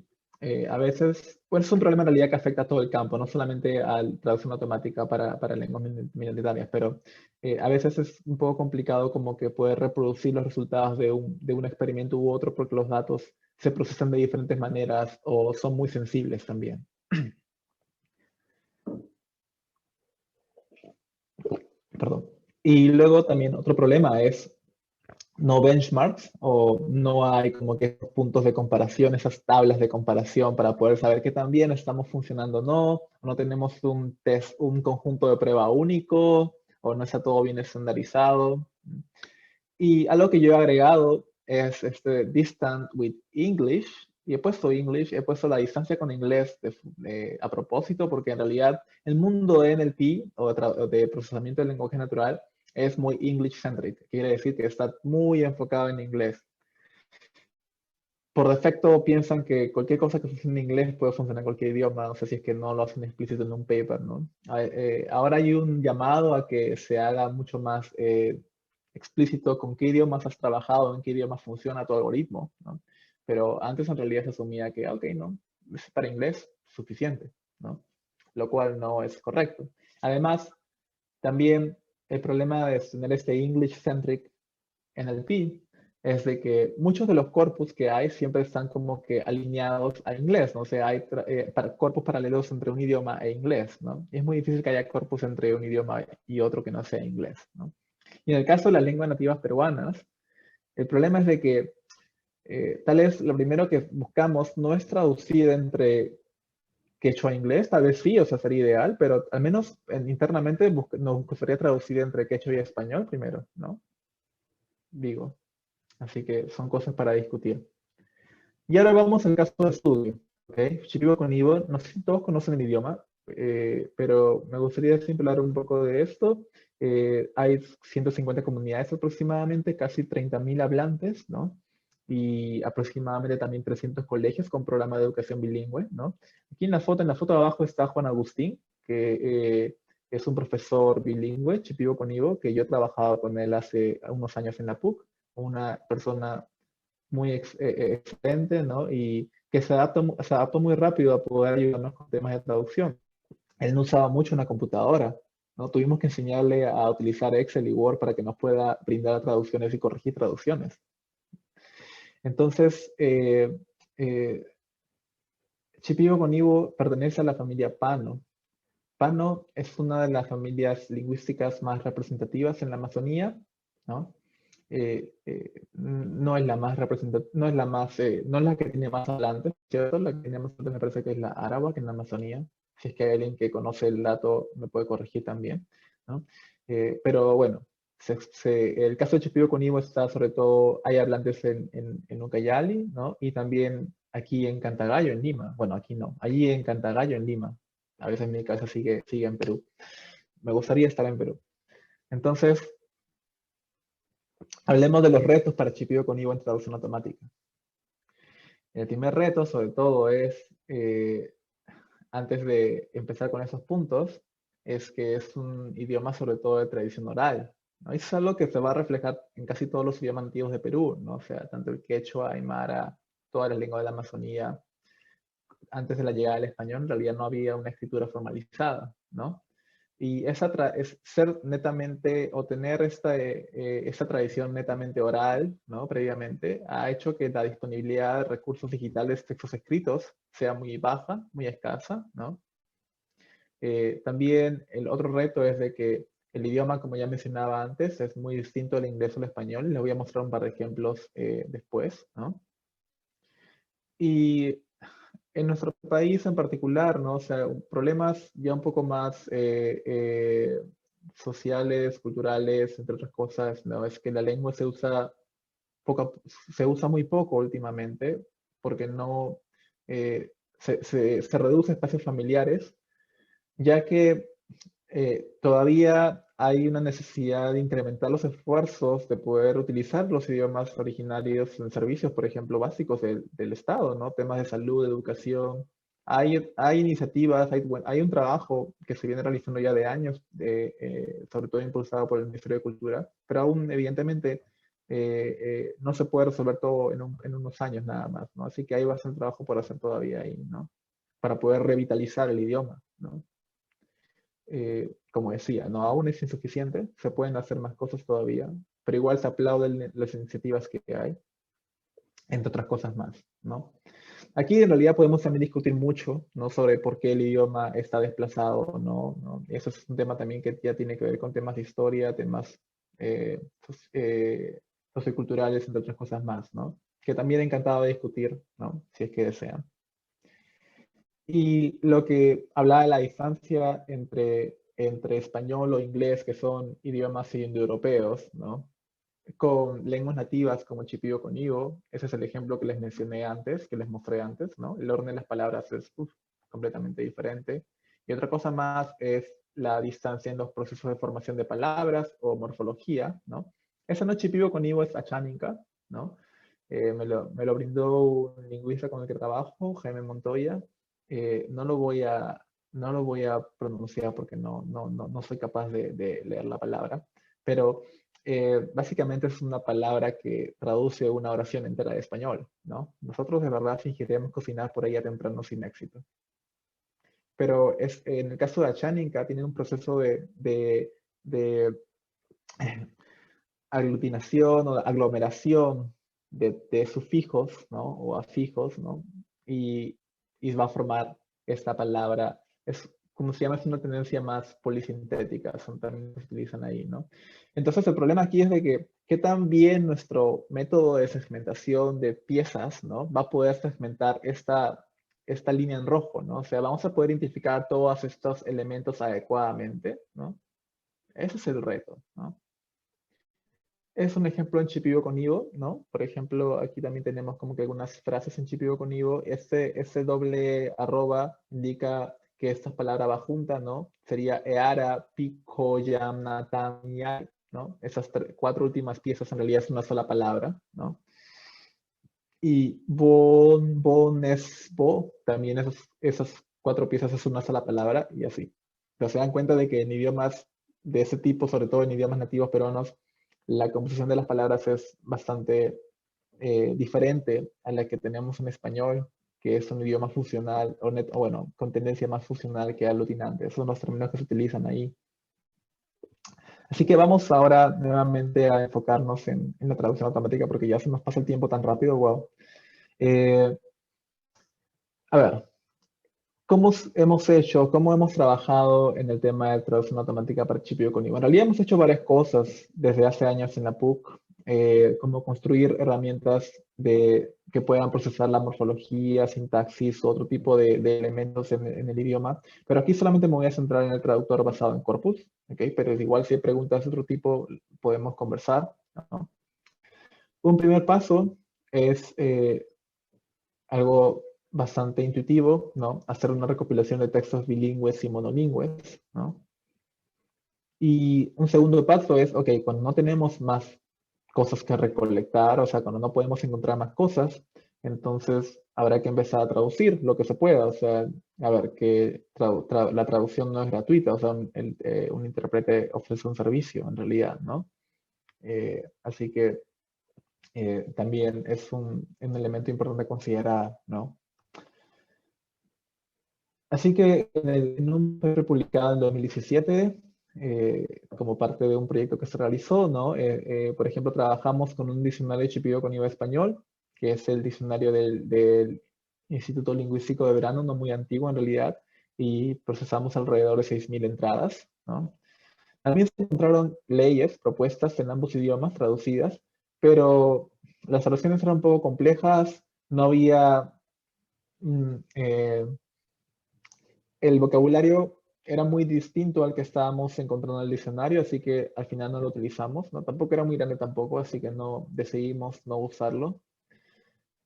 a veces, bueno, es un problema en realidad que afecta a todo el campo, no solamente a la traducción automática para lenguas minoritarias, pero a veces es un poco complicado como que poder reproducir los resultados de un experimento u otro porque los datos se procesan de diferentes maneras o son muy sensibles también. Perdón. Y luego también otro problema es no benchmarks o no hay como que puntos de comparación, esas tablas de comparación para poder saber que también estamos funcionando o no tenemos un test, un conjunto de prueba único o no está todo bien estandarizado. Y algo que yo he agregado es este distant with English, y he puesto English, he puesto la distancia con inglés a propósito, porque en realidad el mundo de NLP o de procesamiento del lenguaje natural es muy English-centric, quiere decir que está muy enfocado en inglés. Por defecto piensan que cualquier cosa que funcione en inglés puede funcionar en cualquier idioma, no sé si es que no lo hacen explícito en un paper, ¿no? Ahora hay un llamado a que se haga mucho más explícito con qué idiomas has trabajado, en qué idiomas funciona tu algoritmo, ¿no? Pero antes en realidad se asumía que, ok, no, es para inglés suficiente, ¿no? Lo cual no es correcto. Además, también el problema de tener este English-centric NLP es de que muchos de los corpus que hay siempre están como que alineados a inglés, ¿no? O sea, hay corpus paralelos entre un idioma e inglés, ¿no? Y es muy difícil que haya corpus entre un idioma y otro que no sea inglés, ¿no? Y en el caso de las lenguas nativas peruanas, el problema es de que tal vez lo primero que buscamos no es traducir entre quechua e inglés, tal vez sí, o sea, sería ideal, pero al menos internamente nos gustaría traducir entre quechua y español primero, ¿no? Digo. Así que son cosas para discutir. Y ahora vamos al caso de estudio. ¿Okay? Shipibo con Ivo, no sé si todos conocen el idioma, pero me gustaría siempre hablar un poco de esto. Hay 150 comunidades aproximadamente, casi 30.000 hablantes, ¿no? Y aproximadamente también 300 colegios con programa de educación bilingüe, ¿no? Aquí en la foto de abajo está Juan Agustín, que es un profesor bilingüe, Shipibo con Ivo, que yo he trabajado con él hace unos años en la PUC, una persona excelente, ¿no? Y que se adaptó muy rápido a poder ayudarnos con temas de traducción. Él no usaba mucho una computadora, ¿no? Tuvimos que enseñarle a utilizar Excel y Word para que nos pueda brindar traducciones y corregir traducciones. Entonces, Shipibo con Ivo pertenece a la familia Pano. Pano es una de las familias lingüísticas más representativas en la Amazonía, ¿no? No es la más representativa, no es la más, no es la que tiene más hablantes, ¿cierto? La que tiene más hablantes me parece que es la arawak en la Amazonía. Si es que hay alguien que conoce el dato, me puede corregir también, ¿no? Pero bueno, el caso de Shipibo con Ivo está sobre todo, hay hablantes en Ucayali, ¿no? Y también aquí en Cantagallo, en Lima. Bueno, aquí no, allí en Cantagallo, en Lima. A veces mi casa sigue en Perú. Me gustaría estar en Perú. Entonces, hablemos de los retos para Shipibo con Ivo en traducción automática. El primer reto, sobre todo, es, antes de empezar con esos puntos, es que es un idioma sobre todo de tradición oral, ¿no? Y eso es algo que se va a reflejar en casi todos los idiomas antiguos de Perú, ¿no? O sea, tanto el quechua, aymara, todas las lenguas de la Amazonía, antes de la llegada del español, en realidad no había una escritura formalizada, ¿no? Y es ser netamente, o tener esta tradición netamente oral, ¿no? Previamente, ha hecho que la disponibilidad de recursos digitales, textos escritos, sea muy baja, muy escasa, ¿no? También el otro reto es de que el idioma, como ya mencionaba antes, es muy distinto al inglés o al español. Les voy a mostrar un par de ejemplos después, ¿no? Y en nuestro país en particular, ¿no? O sea, problemas ya un poco más sociales, culturales, entre otras cosas, ¿no? Es que la lengua se usa muy poco últimamente, porque no se reduce espacios familiares, ya que todavía hay una necesidad de incrementar los esfuerzos de poder utilizar los idiomas originarios en servicios, por ejemplo, básicos del Estado, ¿no? Temas de salud, de educación. Hay iniciativas, hay un trabajo que se viene realizando ya de años, sobre todo impulsado por el Ministerio de Cultura, pero aún evidentemente no se puede resolver todo en unos años nada más, ¿no? Así que hay bastante trabajo por hacer todavía ahí, ¿no? Para poder revitalizar el idioma, ¿no? Como decía, no aún es insuficiente, se pueden hacer más cosas todavía, pero igual se aplauden las iniciativas que hay, entre otras cosas más, ¿no? Aquí en realidad podemos también discutir mucho, ¿no? Sobre por qué el idioma está desplazado o no, ¿no? Eso es un tema también que ya tiene que ver con temas de historia, temas socioculturales, entre otras cosas más, ¿no? Que también encantado de discutir, ¿no? Si es que desean. Y lo que hablaba de la distancia entre español o inglés, que son idiomas indoeuropeos, ¿no? Con lenguas nativas como Shipibo con Ivo, ese es el ejemplo que les mencioné antes, que les mostré antes, ¿no? El orden de las palabras es completamente diferente. Y otra cosa más es la distancia en los procesos de formación de palabras o morfología, ¿no? Esa no es Shipibo con Ivo, es Achaninka, ¿no? Me lo brindó un lingüista con el que trabajo, Jaime Montoya. No lo voy a, no lo voy a pronunciar porque no soy capaz de leer la palabra, pero básicamente es una palabra que traduce una oración entera de español, ¿no? Nosotros de verdad fingiremos cocinar por ella temprano sin éxito. Pero en el caso de Achaninka tiene un proceso de aglutinación o aglomeración de sufijos, ¿no? O afijos, ¿no? Y, y va a formar esta palabra. Es, como se llama, es una tendencia más polisintética, son también se utilizan ahí, ¿no? Entonces el problema aquí es de que qué tan bien nuestro método de segmentación de piezas, ¿no? Va a poder segmentar esta línea en rojo, ¿no? O sea, vamos a poder identificar todos estos elementos adecuadamente, ¿no? Ese es el reto, ¿no? Es un ejemplo en Shipibo con Ivo, ¿no? Por ejemplo, aquí también tenemos como que algunas frases en Shipibo con Ivo. Ese doble arroba indica que esta palabra va junta, ¿no? Sería eara, pico, yamna, tamia, ¿no? Esas cuatro últimas piezas en realidad es una sola palabra, ¿no? Y bon, es, bo, también esas cuatro piezas es una sola palabra y así. Pero se dan cuenta de que en idiomas de ese tipo, sobre todo en idiomas nativos peruanos, la composición de las palabras es bastante diferente a la que tenemos en español, que es un idioma funcional, o bueno, con tendencia más funcional que aglutinante. Esos son los términos que se utilizan ahí. Así que vamos ahora nuevamente a enfocarnos en la traducción automática porque ya se nos pasa el tiempo tan rápido, wow. A ver, cómo hemos trabajado en el tema de traducción automática para GPU con IVA? En realidad hemos hecho varias cosas desde hace años en la PUC, como construir herramientas que puedan procesar la morfología, sintaxis, otro tipo de elementos en el idioma. Pero aquí solamente me voy a centrar en el traductor basado en corpus, ¿ok? Pero igual si hay preguntas de otro tipo, podemos conversar, ¿no? Un primer paso es algo bastante intuitivo, ¿no? Hacer una recopilación de textos bilingües y monolingües, ¿no? Y un segundo paso es, ok, cuando no tenemos más cosas que recolectar, o sea, cuando no podemos encontrar más cosas, entonces habrá que empezar a traducir lo que se pueda, o sea, a ver, que la traducción no es gratuita, o sea, un intérprete ofrece un servicio en realidad, ¿no? Así que también es un elemento importante a considerar, ¿no? Así que en un paper publicado en 2017, como parte de un proyecto que se realizó, ¿no? Por ejemplo, trabajamos con un diccionario de GPU con IVA español, que es el diccionario del Instituto Lingüístico de Verano, no muy antiguo en realidad, y procesamos alrededor de 6.000 entradas, ¿no? También se encontraron leyes propuestas en ambos idiomas traducidas, pero las traducciones eran un poco complejas, no había el vocabulario era muy distinto al que estábamos encontrando en el diccionario, así que al final no lo utilizamos, ¿no? Tampoco era muy grande tampoco, así que no decidimos no usarlo.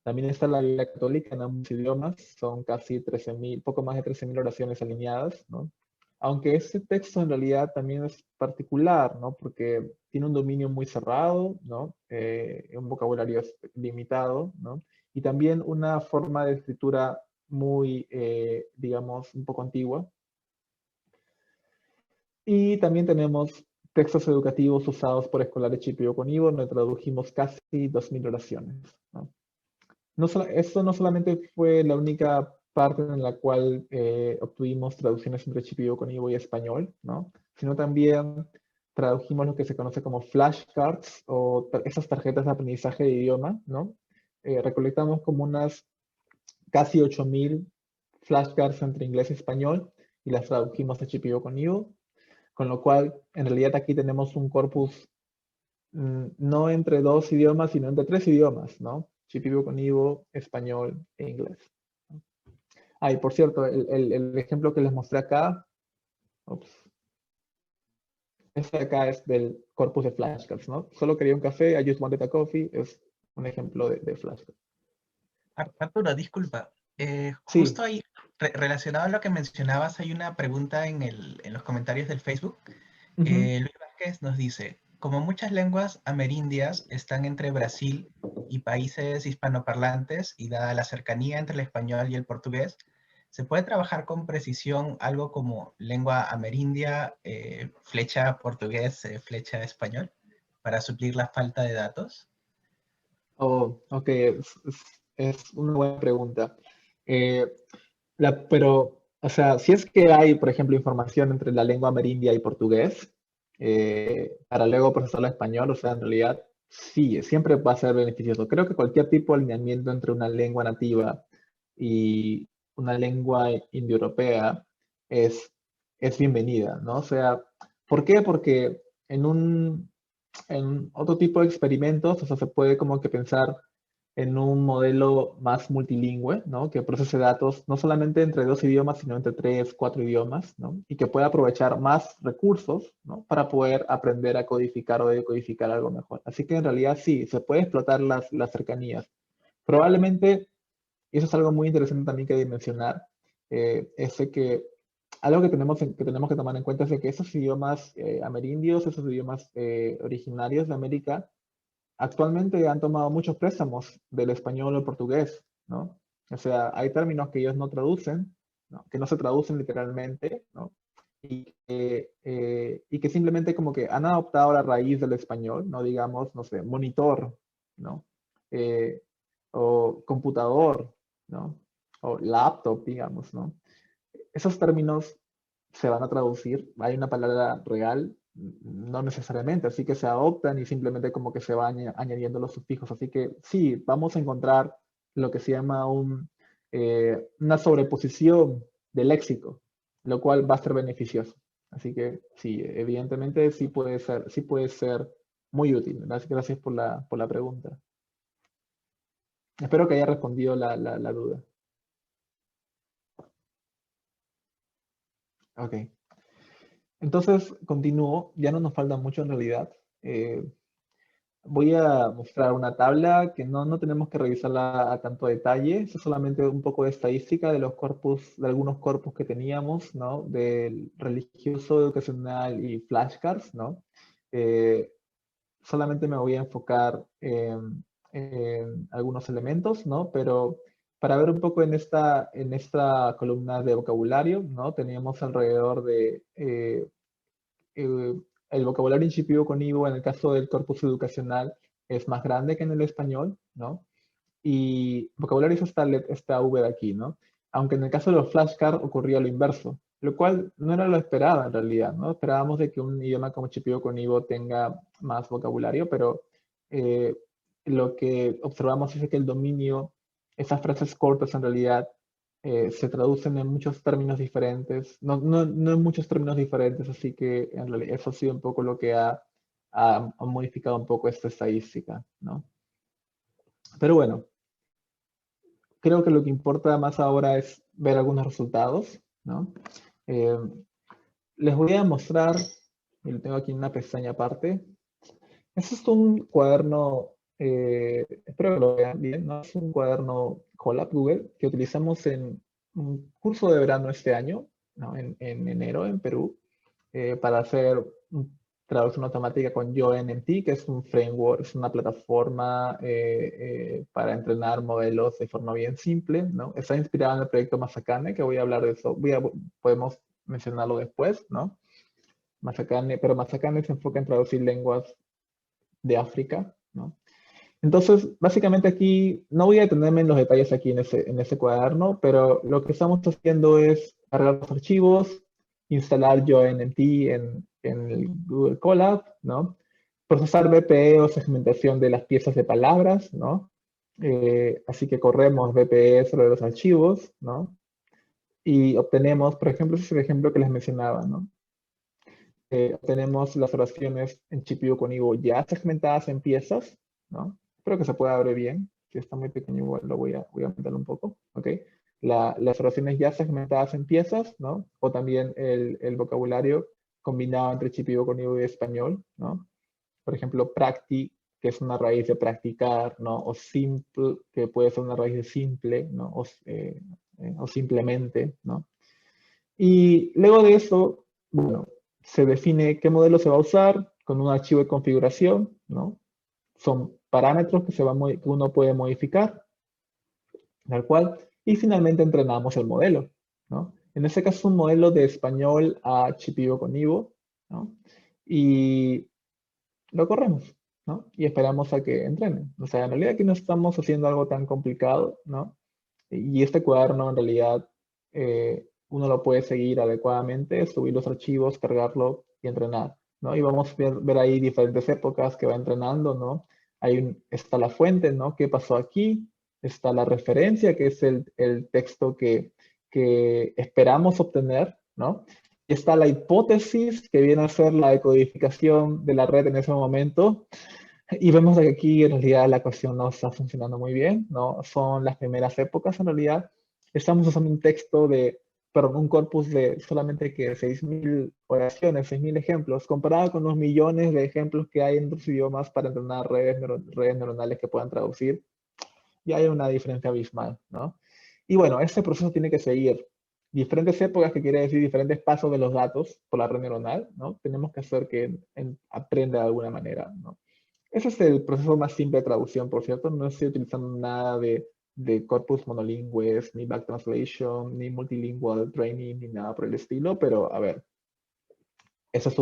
También está la Biblia Católica en ambos idiomas, son casi 13.000, poco más de 13.000 oraciones alineadas, ¿no? Aunque ese texto en realidad también es particular, ¿no? Porque tiene un dominio muy cerrado, ¿no? Un vocabulario limitado, ¿no? Y también una forma de escritura muy, digamos, un poco antigua. Y también tenemos textos educativos usados por escolares GPU con Ivo, donde tradujimos casi 2.000 oraciones, ¿no? Esto no solamente fue la única parte en la cual obtuvimos traducciones entre GPU con Ivo y español, ¿no? Sino también tradujimos lo que se conoce como flashcards o esas tarjetas de aprendizaje de idioma, ¿no? Recolectamos como unas casi 8.000 flashcards entre inglés y español y las tradujimos a GPU con Ivo. Con lo cual, en realidad aquí tenemos un corpus no entre dos idiomas, sino entre tres idiomas, ¿no? GPU con Ivo, español e inglés. Ah, y por cierto, el ejemplo que les mostré acá, ups, este de acá es del corpus de flashcards, ¿no? Solo quería un café, I just wanted a coffee, es un ejemplo de flashcards. Arturo, disculpa. Sí. Justo ahí, relacionado a lo que mencionabas, hay una pregunta en los comentarios del Facebook. Ujú. Luis Vázquez nos dice, como muchas lenguas amerindias están entre Brasil y países hispanoparlantes y dada la cercanía entre el español y el portugués, ¿se puede trabajar con precisión algo como lengua amerindia, flecha portugués, flecha español, para suplir la falta de datos? Oh, ok, es una buena pregunta. Eh, pero, o sea, si es que hay, por ejemplo, información entre la lengua amerindia y portugués, para luego procesarlo a español, o sea, en realidad, sí, siempre va a ser beneficioso. Creo que cualquier tipo de alineamiento entre una lengua nativa y una lengua indoeuropea es, es bienvenida, ¿no? O sea, ¿por qué? Porque en otro tipo de experimentos, o sea, se puede como que pensar en un modelo más multilingüe, ¿no? Que procese datos no solamente entre dos idiomas, sino entre tres, cuatro idiomas, ¿no? Y que pueda aprovechar más recursos, ¿no? Para poder aprender a codificar o decodificar algo mejor. Así que en realidad sí, se puede explotar las cercanías. Probablemente, y eso es algo muy interesante también que mencionar, es de que algo que tenemos que tomar en cuenta es de que esos idiomas amerindios, esos idiomas originarios de América, actualmente han tomado muchos préstamos del español o el portugués, ¿no? O sea, hay términos que ellos no traducen, ¿no? Que no se traducen literalmente, ¿no? Y que simplemente como que han adoptado la raíz del español, ¿no? Digamos, no sé, monitor, ¿no? o computador, ¿no? O laptop, digamos, ¿no? Esos términos se van a traducir, hay una palabra real, no necesariamente, así que se adoptan y simplemente como que se van añadiendo los sufijos. Así que sí, vamos a encontrar lo que se llama una sobreposición del léxico, lo cual va a ser beneficioso. Así que sí, evidentemente sí puede ser muy útil. Gracias por la pregunta. Espero que haya respondido la duda. Ok. Entonces, continúo. Ya no nos falta mucho en realidad. Eh, Voy a mostrar una tabla que no tenemos que revisarla a tanto detalle. Es solamente un poco de estadística de los corpus, de algunos corpus que teníamos, ¿no? Del religioso, educacional y flashcards, ¿no? Eh, Solamente me voy a enfocar en algunos elementos, ¿no? Pero para ver un poco en esta columna de vocabulario, ¿no? Teníamos alrededor de eh, el vocabulario incisivo con ivo en el caso del corpus educacional es más grande que en el español, ¿no? Y vocabulario es esta V de aquí, ¿no? Aunque en el caso de los flashcards ocurría lo inverso, lo cual no era lo esperado en realidad, ¿no? Esperábamos de que un idioma como Chipio con Ivo tenga más vocabulario, pero eh, lo que observamos es que el dominio, esas frases cortas en realidad se traducen en muchos términos diferentes, no en muchos términos diferentes, así que en realidad eso ha sido un poco lo que ha modificado un poco esta estadística, ¿no? Pero bueno, creo que lo que importa más ahora es ver algunos resultados, ¿no? Eh, Les voy a mostrar, y lo tengo aquí en una pestaña aparte. Este es un cuaderno, espero que lo vean bien, ¿no? Es un cuaderno Colab Google que utilizamos en un curso de verano este año, ¿no? En enero en Perú, para hacer traducción automática con YoNMT, que es un framework, es una plataforma para entrenar modelos de forma bien simple, ¿no? Está inspirado en el proyecto Mazacane, que voy a hablar de eso, podemos mencionarlo después, ¿no? Mazacane, pero Mazacane se enfoca en traducir lenguas de África, ¿no? Entonces, básicamente aquí, no voy a detenerme en los detalles aquí en ese cuaderno, pero lo que estamos haciendo es cargar los archivos, instalar YoNMT en el Google Colab, ¿no? Procesar BPE o segmentación de las piezas de palabras, ¿no? Así que corremos BPE sobre los archivos, ¿no? Y obtenemos, por ejemplo, ese es el ejemplo que les mencionaba, ¿no? Obtenemos las oraciones en GPU con Ivo ya segmentadas en piezas, ¿no? Espero que se pueda ver bien. Si está muy pequeño, igual voy a aumentarlo un poco, ¿ok? Las oraciones ya segmentadas en piezas, ¿no? O también el vocabulario combinado entre GPU con Ivo y español, ¿no? Por ejemplo, practi, que es una raíz de practicar, ¿no? O simple, que puede ser una raíz de simple, ¿no? O simplemente, ¿no? Y luego de eso, bueno, se define qué modelo se va a usar con un archivo de configuración, ¿no? Son parámetros que uno puede modificar, tal cual, y finalmente entrenamos el modelo, ¿no? En este caso es un modelo de español a GPU con Ivo, ¿no? Y lo corremos, ¿no? Y esperamos a que entrenen. O sea, en realidad aquí no estamos haciendo algo tan complicado, ¿no? Y este cuaderno en realidad uno lo puede seguir adecuadamente, subir los archivos, cargarlo y entrenar, ¿no? Y vamos a ver ahí diferentes épocas que va entrenando, ¿no? Está la fuente, ¿no? ¿Qué pasó aquí? Está la referencia, que es el texto que esperamos obtener, ¿no? Y está la hipótesis, que viene a ser la decodificación de la red en ese momento, y vemos que aquí en realidad la ecuación no está funcionando muy bien, ¿no? Son las primeras épocas en realidad. Estamos usando perdón, un corpus de solamente que 6.000 oraciones, 6.000 ejemplos, comparado con los millones de ejemplos que hay en otros idiomas para entrenar redes neuronales que puedan traducir. Y hay una diferencia abismal, ¿no? Y bueno, ese proceso tiene que seguir. Diferentes épocas, que quiere decir diferentes pasos de los datos por la red neuronal, ¿no? Tenemos que hacer que aprenda de alguna manera, ¿no? Ese es el proceso más simple de traducción, por cierto. No estoy utilizando nada de corpus monolingües, ni back translation, ni multilingual training, ni nada por el estilo, pero a ver, eso es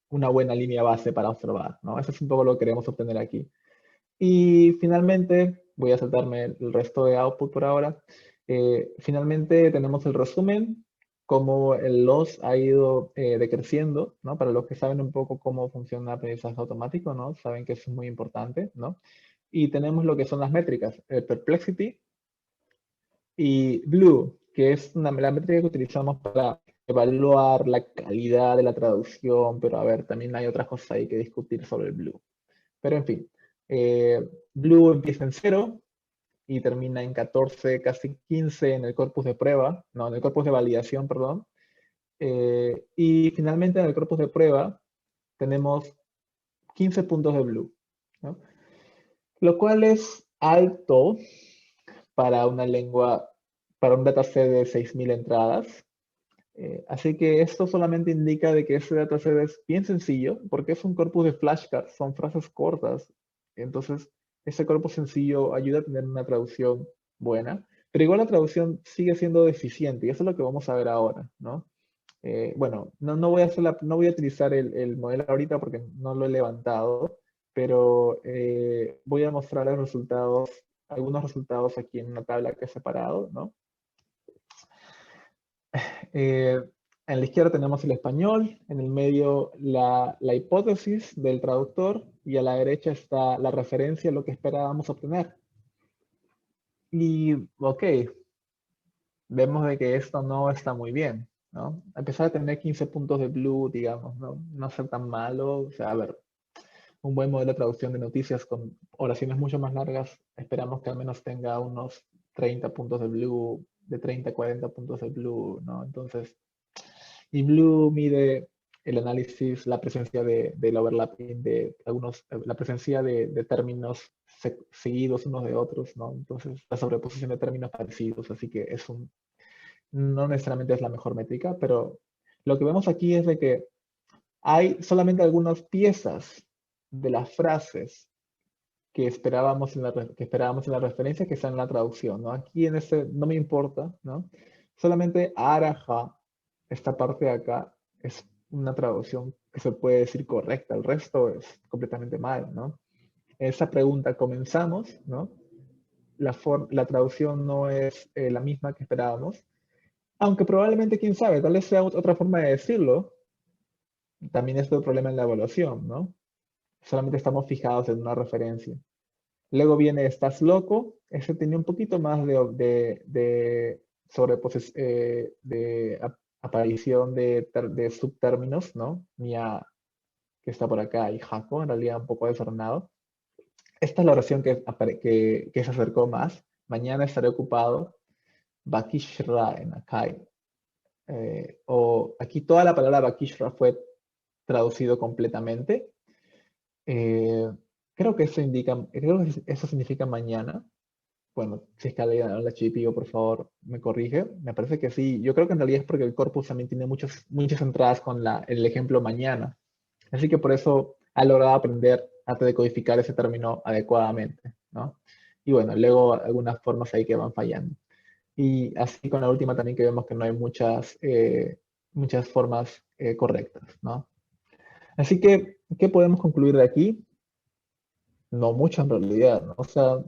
una buena línea base para observar, ¿no? Eso es un poco lo que queremos obtener aquí. Y finalmente, voy a saltarme el resto de output por ahora. Finalmente tenemos el resumen, cómo el loss ha ido decreciendo, ¿no? Para los que saben un poco cómo funciona el aprendizaje automático, ¿no? Saben que eso es muy importante, ¿no? Y tenemos lo que son las métricas, Perplexity y Blue, que es la métrica que utilizamos para evaluar la calidad de la traducción, pero a ver, también hay otras cosas ahí que discutir sobre el Blue. Pero en fin, Blue empieza en 0 y termina en 14, casi 15 en el corpus de prueba, no, en el corpus de validación, perdón. Y finalmente en el corpus de prueba tenemos 15 puntos de Blue, ¿no? Lo cual es alto para una lengua, para un dataset de 6.000 entradas. Así que esto solamente indica de que ese dataset es bien sencillo, porque es un corpus de flashcards, son frases cortas. Entonces, ese corpus sencillo ayuda a tener una traducción buena, pero igual la traducción sigue siendo deficiente, y eso es lo que vamos a ver ahora, ¿no? Bueno, no voy a no voy a utilizar el modelo ahorita porque no lo he levantado, pero voy a mostrar los resultados, algunos resultados aquí en una tabla que he separado, ¿no? Eh, en la izquierda tenemos el español, en el medio la hipótesis del traductor y a la derecha está la referencia a lo que esperábamos obtener. Y, ok, vemos de que esto no está muy bien, ¿no? A pesar de tener 15 puntos de Blue, digamos, no ser tan malo, o sea, a ver, un buen modelo de traducción de noticias con oraciones mucho más largas, esperamos que al menos tenga unos 30 puntos de Blue, de 30 a 40 puntos de Blue, ¿no? Entonces, y Blue mide el análisis, la presencia del overlapping de algunos, la presencia de términos seguidos unos de otros, ¿no? Entonces, la sobreposición de términos parecidos, así que no necesariamente es la mejor métrica, pero lo que vemos aquí es de que hay solamente algunas piezas de las frases que esperábamos en la referencia que están en la traducción, ¿no? Aquí en este no me importa, ¿no? Solamente araja, esta parte de acá, es una traducción que se puede decir correcta, el resto es completamente mal, ¿no? Esa pregunta comenzamos, ¿no? La traducción no es la misma que esperábamos, aunque probablemente, quién sabe, tal vez sea otra forma de decirlo, también es el problema en la evaluación, ¿no? Solamente estamos fijados en una referencia. Luego viene Estás loco. Ese tenía un poquito más de aparición de subtérminos, ¿no? Mia, que está por acá, y Jaco, en realidad un poco desordenado. Esta es la oración que se acercó más. Mañana estaré ocupado. Bakishra en Akai. O aquí toda la palabra Bakishra fue traducido completamente. Eh, creo que eso significa mañana. Bueno, si es que alguien habla GPO, por favor, me corrige. Me parece que sí. Yo creo que en realidad es porque el corpus también tiene muchas entradas con el ejemplo mañana. Así que por eso ha logrado aprender a decodificar ese término adecuadamente, ¿no? Y bueno, luego algunas formas ahí que van fallando. Y así con la última también que vemos que no hay muchas formas correctas, ¿no? Así que, ¿qué podemos concluir de aquí? No mucho en realidad, ¿no? O sea,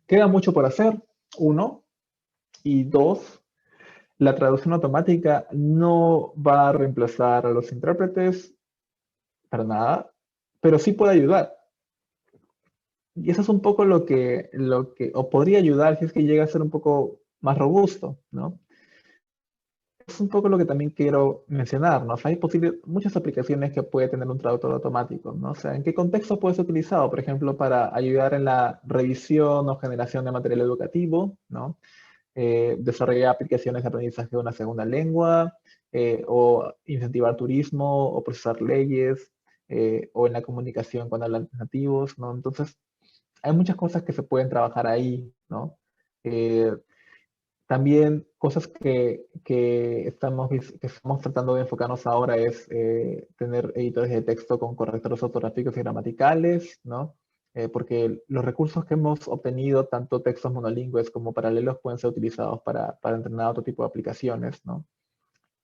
queda mucho por hacer, uno, y dos, la traducción automática no va a reemplazar a los intérpretes para nada, pero sí puede ayudar. Y eso es un poco o podría ayudar si es que llega a ser un poco más robusto, ¿no? Es un poco lo que también quiero mencionar, ¿no? O sea, hay muchas aplicaciones que puede tener un traductor automático, ¿no? O sea, ¿en qué contexto puede ser utilizado? Por ejemplo, para ayudar en la revisión o generación de material educativo, ¿no? Desarrollar aplicaciones de aprendizaje de una segunda lengua, o incentivar turismo, o procesar leyes, o en la comunicación con hablantes nativos, ¿no? Entonces, hay muchas cosas que se pueden trabajar ahí, ¿no? Eh, También cosas que estamos tratando de enfocarnos ahora es tener editores de texto con correctores ortográficos y gramaticales, ¿no? Porque los recursos que hemos obtenido, tanto textos monolingües como paralelos, pueden ser utilizados para entrenar otro tipo de aplicaciones, ¿no?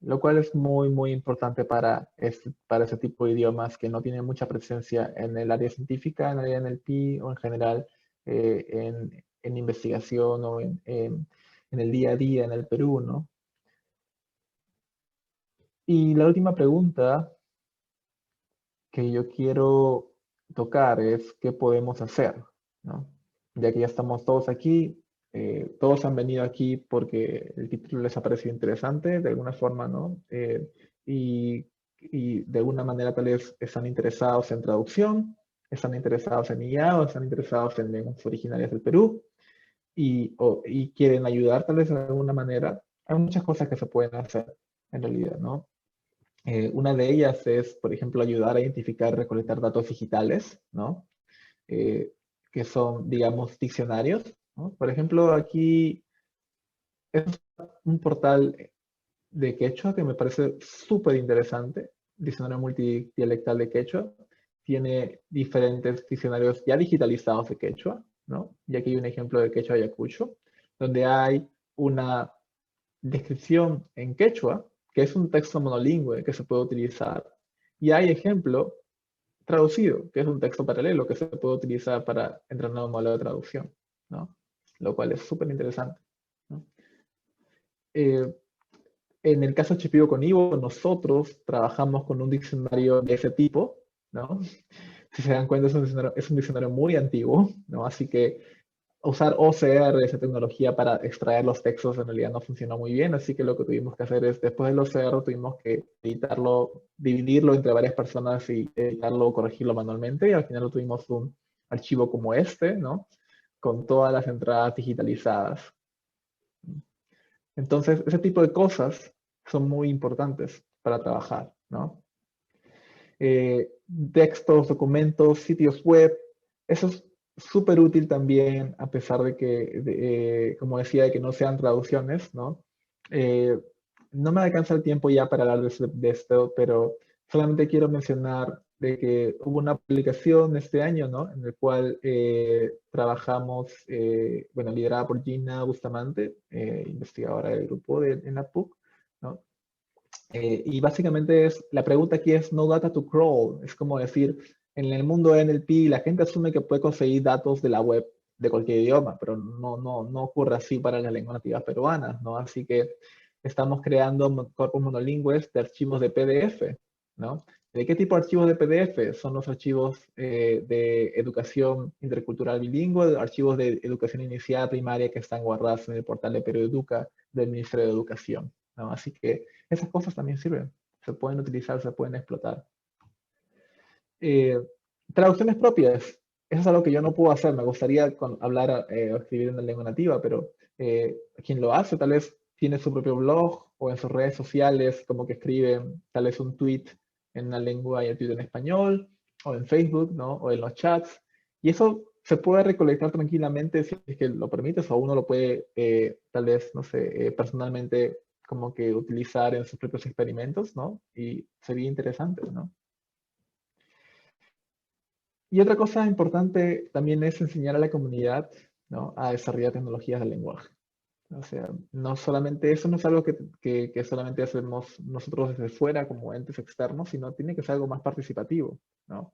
lo cual es muy, muy importante para ese tipo de idiomas que no tienen mucha presencia en el área científica, en el área NLP o en general en investigación o en el día a día en el Perú, ¿no? Y la última pregunta que yo quiero tocar es qué podemos hacer, ¿no? Ya que ya estamos todos aquí, todos han venido aquí porque el título les ha parecido interesante de alguna forma, ¿no? Y, y de alguna manera tal vez están interesados en traducción, están interesados en IA o están interesados en lenguas originarias del Perú y quieren ayudar tal vez de alguna manera. Hay muchas cosas que se pueden hacer en realidad, ¿no? Una de ellas es, por ejemplo, ayudar a identificar y recolectar datos digitales, ¿no? Eh, que son, digamos, diccionarios, ¿no? Por ejemplo, aquí es un portal de quechua que me parece súper interesante, diccionario multidialectal de quechua. Tiene diferentes diccionarios ya digitalizados de quechua, ¿no? Y aquí hay un ejemplo de quechua ayacucho, donde hay una descripción en quechua, que es un texto monolingüe que se puede utilizar, y hay ejemplo traducido, que es un texto paralelo que se puede utilizar para entrenar un modelo de traducción, ¿no? Lo cual es súper interesante, ¿no? Eh, en el caso de Chipivo con Ivo, nosotros trabajamos con un diccionario de ese tipo, ¿no? Si se dan cuenta, es un diccionario muy antiguo, ¿no? Así que usar OCR, esa tecnología para extraer los textos, en realidad no funcionó muy bien, así que lo que tuvimos que hacer es, después del OCR, tuvimos que editarlo, dividirlo entre varias personas y editarlo, corregirlo manualmente, y al final tuvimos un archivo como este, ¿no? Con todas las entradas digitalizadas. Entonces, ese tipo de cosas son muy importantes para trabajar, ¿no? Textos, documentos, sitios web, eso es súper útil también, a pesar de que, como decía, de que no sean traducciones, ¿no? Eh, no me alcanza el tiempo ya para hablar de esto, pero solamente quiero mencionar de que hubo una publicación este año, ¿no? En el cual trabajamos, bueno, liderada por Gina Bustamante, investigadora del grupo en la PUC, ¿no? Y básicamente la pregunta aquí es no data to crawl. Es como decir, en el mundo de NLP la gente asume que puede conseguir datos de la web de cualquier idioma, pero no ocurre así para las lenguas nativas peruanas, ¿no? Así que estamos creando corpus monolingües de archivos de PDF, ¿no? ¿De qué tipo de archivos de PDF? Son los archivos de educación intercultural bilingüe, archivos de educación inicial primaria que están guardados en el portal de Perú Educa del Ministerio de Educación, ¿no? Así que esas cosas también sirven, se pueden utilizar, se pueden explotar. Eh, traducciones propias, eso es algo que yo no puedo hacer, me gustaría hablar o escribir en la lengua nativa, pero quien lo hace tal vez tiene su propio blog o en sus redes sociales, como que escribe tal vez un tweet en una lengua y el tweet en español, o en Facebook, ¿no? O en los chats, y eso se puede recolectar tranquilamente si es que lo permites, o uno lo puede tal vez, no sé, personalmente como que utilizar en sus propios experimentos, ¿no? Y sería interesante, ¿no? Y otra cosa importante también es enseñar a la comunidad, ¿no? A desarrollar tecnologías del lenguaje. O sea, no solamente eso no es algo que solamente hacemos nosotros desde fuera como entes externos, sino tiene que ser algo más participativo, ¿no?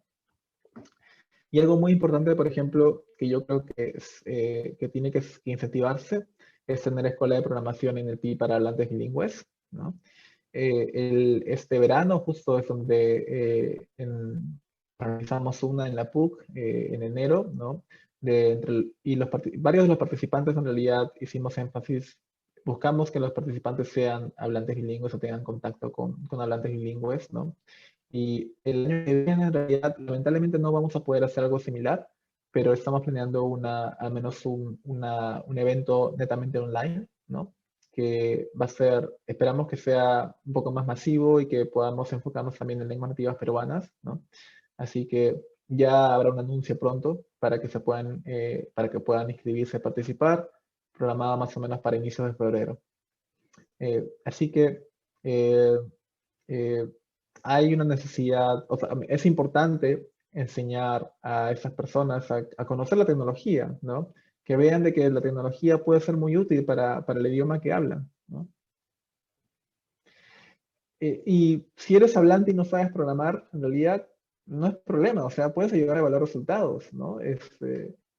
Y algo muy importante, por ejemplo, que yo creo que tiene que incentivarse, es tener escuela de programación en el PI para hablantes bilingües, ¿no? Este verano justo es donde organizamos una en la PUC en enero, ¿no? Varios de los participantes en realidad hicimos énfasis, buscamos que los participantes sean hablantes bilingües o tengan contacto con hablantes bilingües, ¿no? Y el año que viene, en realidad, lamentablemente no vamos a poder hacer algo similar, pero estamos planeando al menos un evento netamente online, ¿no? Que va a ser, esperamos que sea un poco más masivo y que podamos enfocarnos también en lenguas nativas peruanas, ¿no? Así que ya habrá un anuncio pronto para que puedan inscribirse y participar, programado más o menos para inicios de febrero. Así que eh, eh, hay una necesidad, o sea, es importante enseñar a esas personas a conocer la tecnología, ¿no? Que vean de que la tecnología puede ser muy útil para el idioma que hablan, ¿no? Y si eres hablante y no sabes programar, en realidad no es problema, o sea, puedes ayudar a evaluar resultados, ¿no?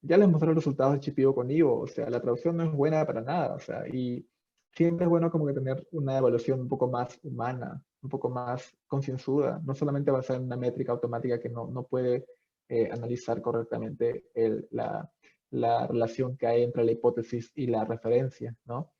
Ya les mostré los resultados de Chipivo con Ivo, o sea, la traducción no es buena para nada, o sea, y siempre es bueno como que tener una evaluación un poco más humana, un poco más concienzuda, no solamente basada en una métrica automática que no puede analizar correctamente la relación que hay entre la hipótesis y la referencia, ¿no?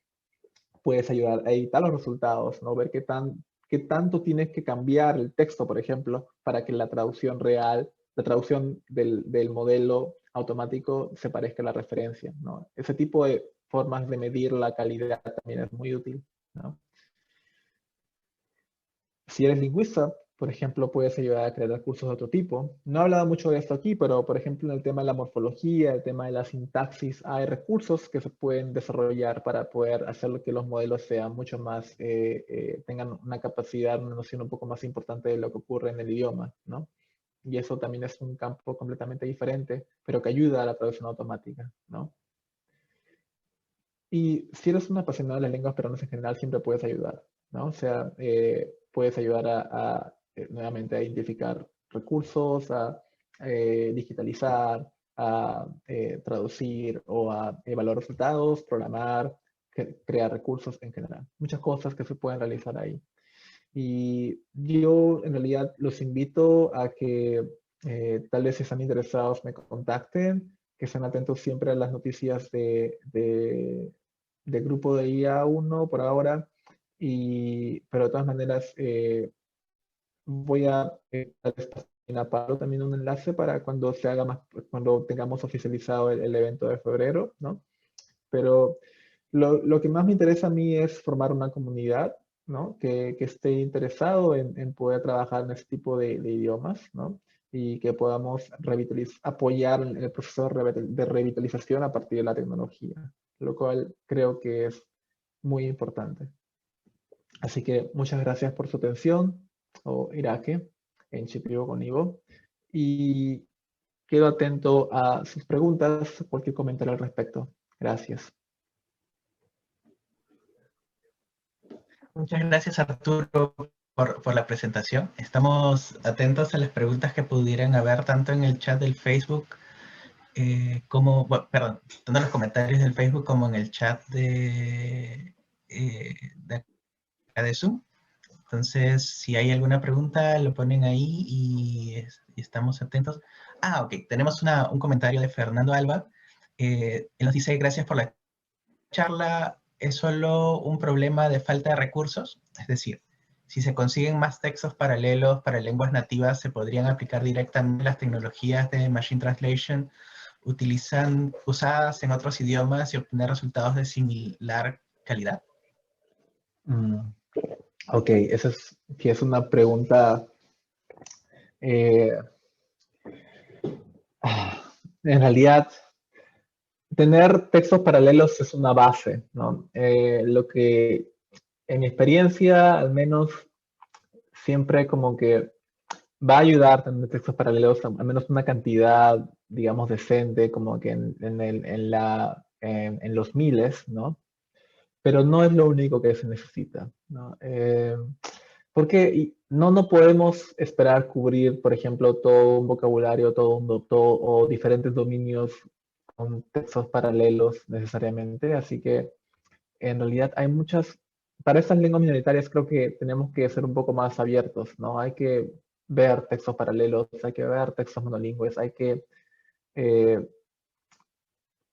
Puedes ayudar a editar los resultados, ¿no? Ver qué tanto tienes que cambiar el texto, por ejemplo, para que la traducción real, la traducción del modelo automático se parezca a la referencia, ¿no? Ese tipo de formas de medir la calidad también es muy útil, ¿no? Si eres lingüista, por ejemplo, puedes ayudar a crear recursos de otro tipo. No he hablado mucho de esto aquí, pero por ejemplo, en el tema de la morfología, el tema de la sintaxis, hay recursos que se pueden desarrollar para poder hacer que los modelos sean mucho más, tengan una capacidad, una noción un poco más importante de lo que ocurre en el idioma, ¿no? Y eso también es un campo completamente diferente, pero que ayuda a la traducción automática, ¿no? Y si eres un apasionado de las lenguas peruanas en general, siempre puedes ayudar, ¿no? O sea, puedes ayudar nuevamente a identificar recursos, a digitalizar, a traducir o a evaluar resultados, programar, crear recursos en general. Muchas cosas que se pueden realizar ahí. Y yo en realidad los invito a que tal vez si están interesados me contacten, que estén atentos siempre a las noticias del grupo de IA1 por ahora. Pero de todas maneras voy a tal vez pasar a Pablo también un enlace para cuando se haga más, cuando tengamos oficializado el evento de febrero, ¿no? Pero lo que más me interesa a mí es formar una comunidad, ¿no? Que esté interesado en poder trabajar en este tipo de idiomas, ¿no? Y que podamos apoyar el proceso de revitalización a partir de la tecnología, lo cual creo que es muy importante. Así que muchas gracias por su atención, o Iraque, en Chipivo con Ivo, y quedo atento a sus preguntas, cualquier comentario al respecto. Gracias. Muchas gracias, Arturo, por la presentación. Estamos atentos a las preguntas que pudieran haber tanto en el chat del Facebook perdón, tanto en los comentarios del Facebook como en el chat de acá de Zoom. Entonces, si hay alguna pregunta, lo ponen ahí y estamos atentos. Ah, ok, tenemos un comentario de Fernando Alba. Él nos dice, gracias por la charla, es solo un problema de falta de recursos, es decir, si se consiguen más textos paralelos para lenguas nativas, se podrían aplicar directamente las tecnologías de Machine Translation usadas en otros idiomas y obtener resultados de similar calidad. Ok, esa es una pregunta. eh, en realidad, tener textos paralelos es una base, ¿no? Lo que en mi experiencia, al menos, siempre como que va a ayudar a tener textos paralelos, al menos una cantidad, digamos, decente, como que en los miles, ¿no? Pero no es lo único que se necesita, ¿no? Porque no podemos esperar cubrir, por ejemplo, todo un vocabulario, o diferentes dominios con textos paralelos necesariamente. Así que en realidad hay para estas lenguas minoritarias creo que tenemos que ser un poco más abiertos, ¿no? Hay que ver textos paralelos, hay que ver textos monolingües, hay que eh,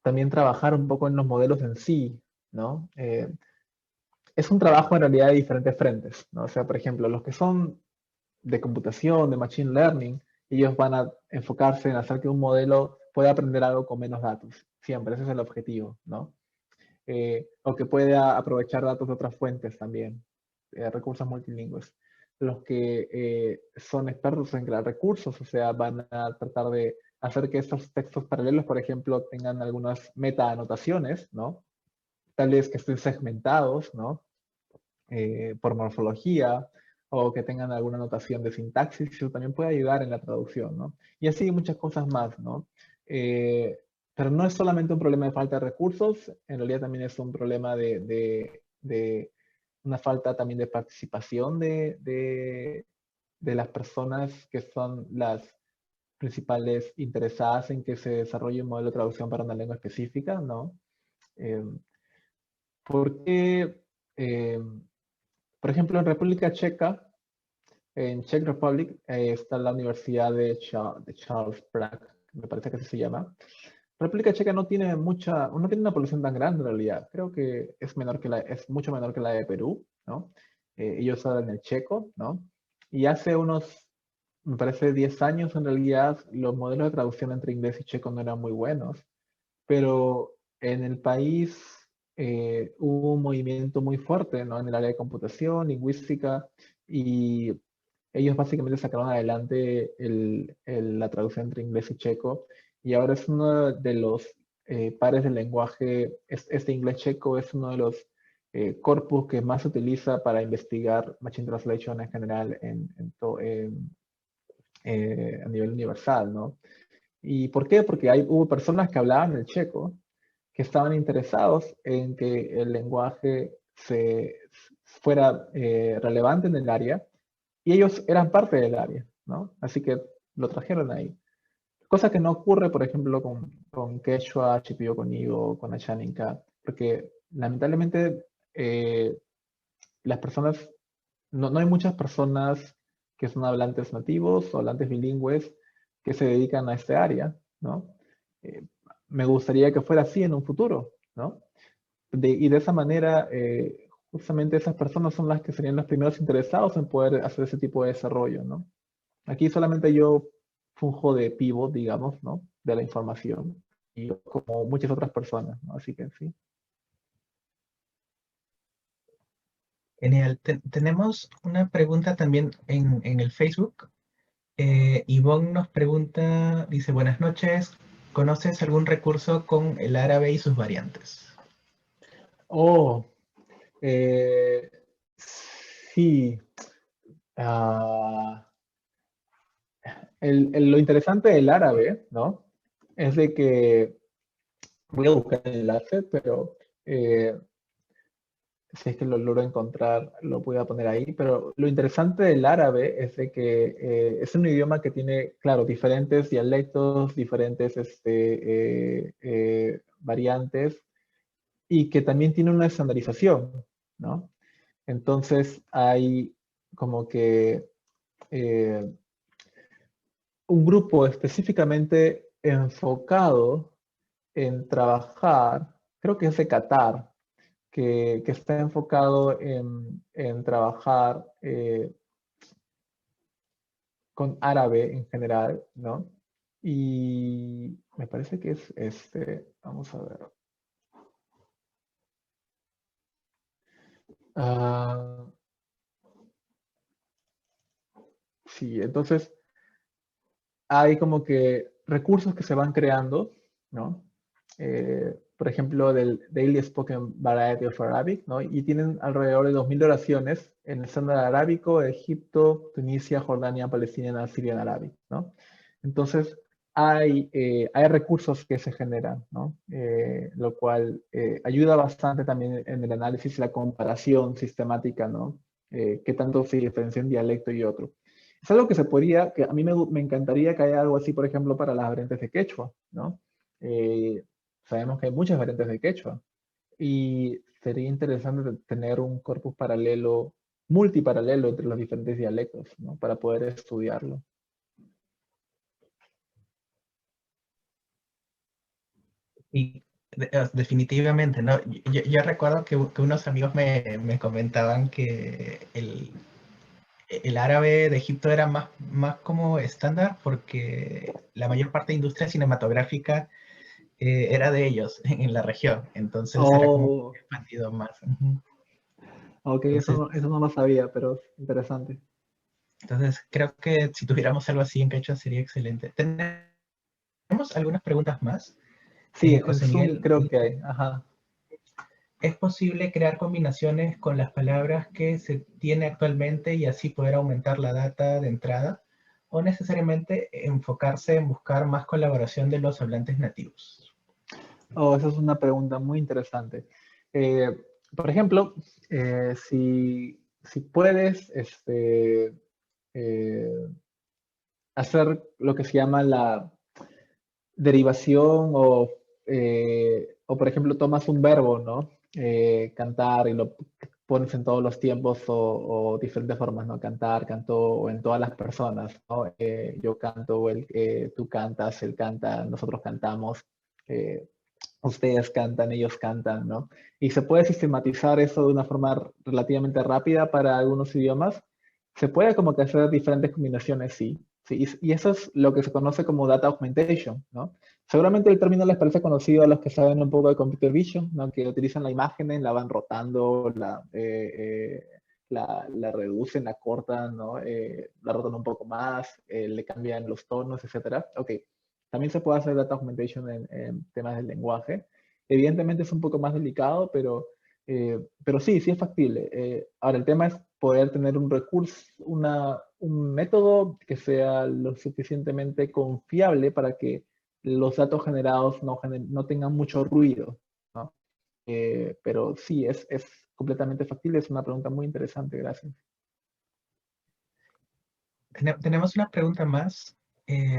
también trabajar un poco en los modelos en sí, ¿no? Es un trabajo en realidad de diferentes frentes, ¿no? O sea, por ejemplo, los que son de computación, de machine learning, ellos van a enfocarse en hacer que un modelo pueda aprender algo con menos datos. Siempre, ese es el objetivo, ¿no? O que pueda aprovechar datos de otras fuentes también, recursos multilingües. Los que son expertos en crear recursos, o sea, van a tratar de hacer que estos textos paralelos, por ejemplo, tengan algunas meta-anotaciones, ¿no? Tal vez que estén segmentados, ¿no? Por morfología, o que tengan alguna notación de sintaxis, eso también puede ayudar en la traducción, ¿no? Y así muchas cosas más, ¿no? Pero no es solamente un problema de falta de recursos, en realidad también es un problema de una falta también de participación de las personas que son las principales interesadas en que se desarrolle un modelo de traducción para una lengua específica, ¿no? Eh, porque, eh, por ejemplo, en República Checa, en Czech Republic, está la Universidad de Charles Prague, me parece que así se llama. República Checa no tiene no tiene una población tan grande en realidad. Creo que es mucho menor que la de Perú, ¿no? Ellos hablan el checo, ¿no? Y hace unos, me parece, 10 años en realidad, los modelos de traducción entre inglés y checo no eran muy buenos, pero en el país hubo un movimiento muy fuerte, ¿no? En el área de computación, lingüística, y ellos básicamente sacaron adelante la traducción entre inglés y checo, y ahora es uno de los pares del lenguaje, este inglés checo es uno de los corpus que más se utiliza para investigar Machine Translation en general a nivel universal, ¿no? ¿Y por qué? Porque hubo personas que hablaban el checo que estaban interesados en que el lenguaje fuera relevante en el área y ellos eran parte del área, ¿no? Así que lo trajeron ahí. Cosa que no ocurre, por ejemplo, con Quechua, Shipibo-Conigo, con Ashaninka, porque lamentablemente las personas, no hay muchas personas que son hablantes nativos o hablantes bilingües que se dedican a este área, ¿no? Eh, Me gustaría que fuera así en un futuro, ¿no? Y de esa manera, justamente esas personas son las que serían los primeros interesados en poder hacer ese tipo de desarrollo, ¿no? Aquí solamente yo funjo de pivot, digamos, ¿no? De la información, y como muchas otras personas, ¿no? Así que sí. Genial. Tenemos una pregunta también en el Facebook. Ivonne nos pregunta, dice, buenas noches, ¿conoces algún recurso con el árabe y sus variantes? Oh, eh, sí. Ah, lo interesante del árabe, ¿no? Es de que, voy a buscar el enlace, pero eh, si es que lo logro encontrar, lo voy a poner ahí. Pero lo interesante del árabe es de que es un idioma que tiene, claro, diferentes dialectos, diferentes variantes, y que también tiene una estandarización, ¿no? Entonces hay como que eh, un grupo específicamente enfocado en trabajar, creo que es de Qatar, que está enfocado en trabajar con árabe en general, ¿no? Y me parece que es vamos a ver. Ah, sí, entonces hay como que recursos que se van creando, ¿no? Por ejemplo, del Daily Spoken Variety of Arabic, ¿no? Y tienen alrededor de 2000 oraciones en el estándar arábico, Egipto, Tunisia, Jordania, Palestina, Siria en Arabic, ¿no? Entonces, hay recursos que se generan, ¿no? Lo cual ayuda bastante también en el análisis y la comparación sistemática, ¿no? Qué tanto se diferencia un dialecto y otro. Es algo que que a mí me encantaría que haya algo así, por ejemplo, para las variantes de quechua, ¿no? Eh, Sabemos que hay muchas variantes de quechua y sería interesante tener un corpus paralelo, multiparalelo entre los diferentes dialectos, ¿no? Para poder estudiarlo. Y definitivamente, ¿no? Yo recuerdo que unos amigos me comentaban que el árabe de Egipto era más como estándar porque la mayor parte de industria cinematográfica era de ellos en la región, entonces era como Oh, expandido más. Ujú. ok, Entonces, eso no lo sabía, pero es interesante. entonces creo que si tuviéramos algo así en quechua sería excelente. Tenemos algunas preguntas más. Sí, en José Zoom Miguel creo que hay, dice, ajá. ¿es posible crear combinaciones con las palabras que se tiene actualmente y así poder aumentar la data de entrada? ¿O necesariamente enfocarse en buscar más colaboración de los hablantes nativos? Oh, esa es una pregunta muy interesante. Eh, por ejemplo, si puedes eh, hacer lo que se llama la derivación o, por ejemplo, tomas un verbo, ¿no? Cantar y lo pones en todos los tiempos o diferentes formas, ¿no? Cantar, cantó o en todas las personas, ¿no? Yo canto, tú cantas, él canta, nosotros cantamos, eh, ustedes cantan, ellos cantan, ¿no? Y se puede sistematizar eso de una forma relativamente rápida para algunos idiomas. Se puede como que hacer diferentes combinaciones, sí. Sí, y eso es lo que se conoce como data augmentation, ¿no? Seguramente el término les parece conocido a los que saben un poco de computer vision, ¿no? Que utilizan la imagen, la van rotando, la reducen, la cortan, ¿no? La rotan un poco más, le cambian los tonos, etcétera. Ok, también se puede hacer data augmentation en temas del lenguaje. Evidentemente es un poco más delicado, pero sí, sí es factible. Ahora, el tema es poder tener un recurso, un método que sea lo suficientemente confiable para que los datos generados no tengan mucho ruido, ¿no? Pero sí, es completamente factible. Es una pregunta muy interesante. Gracias. Tenemos una pregunta más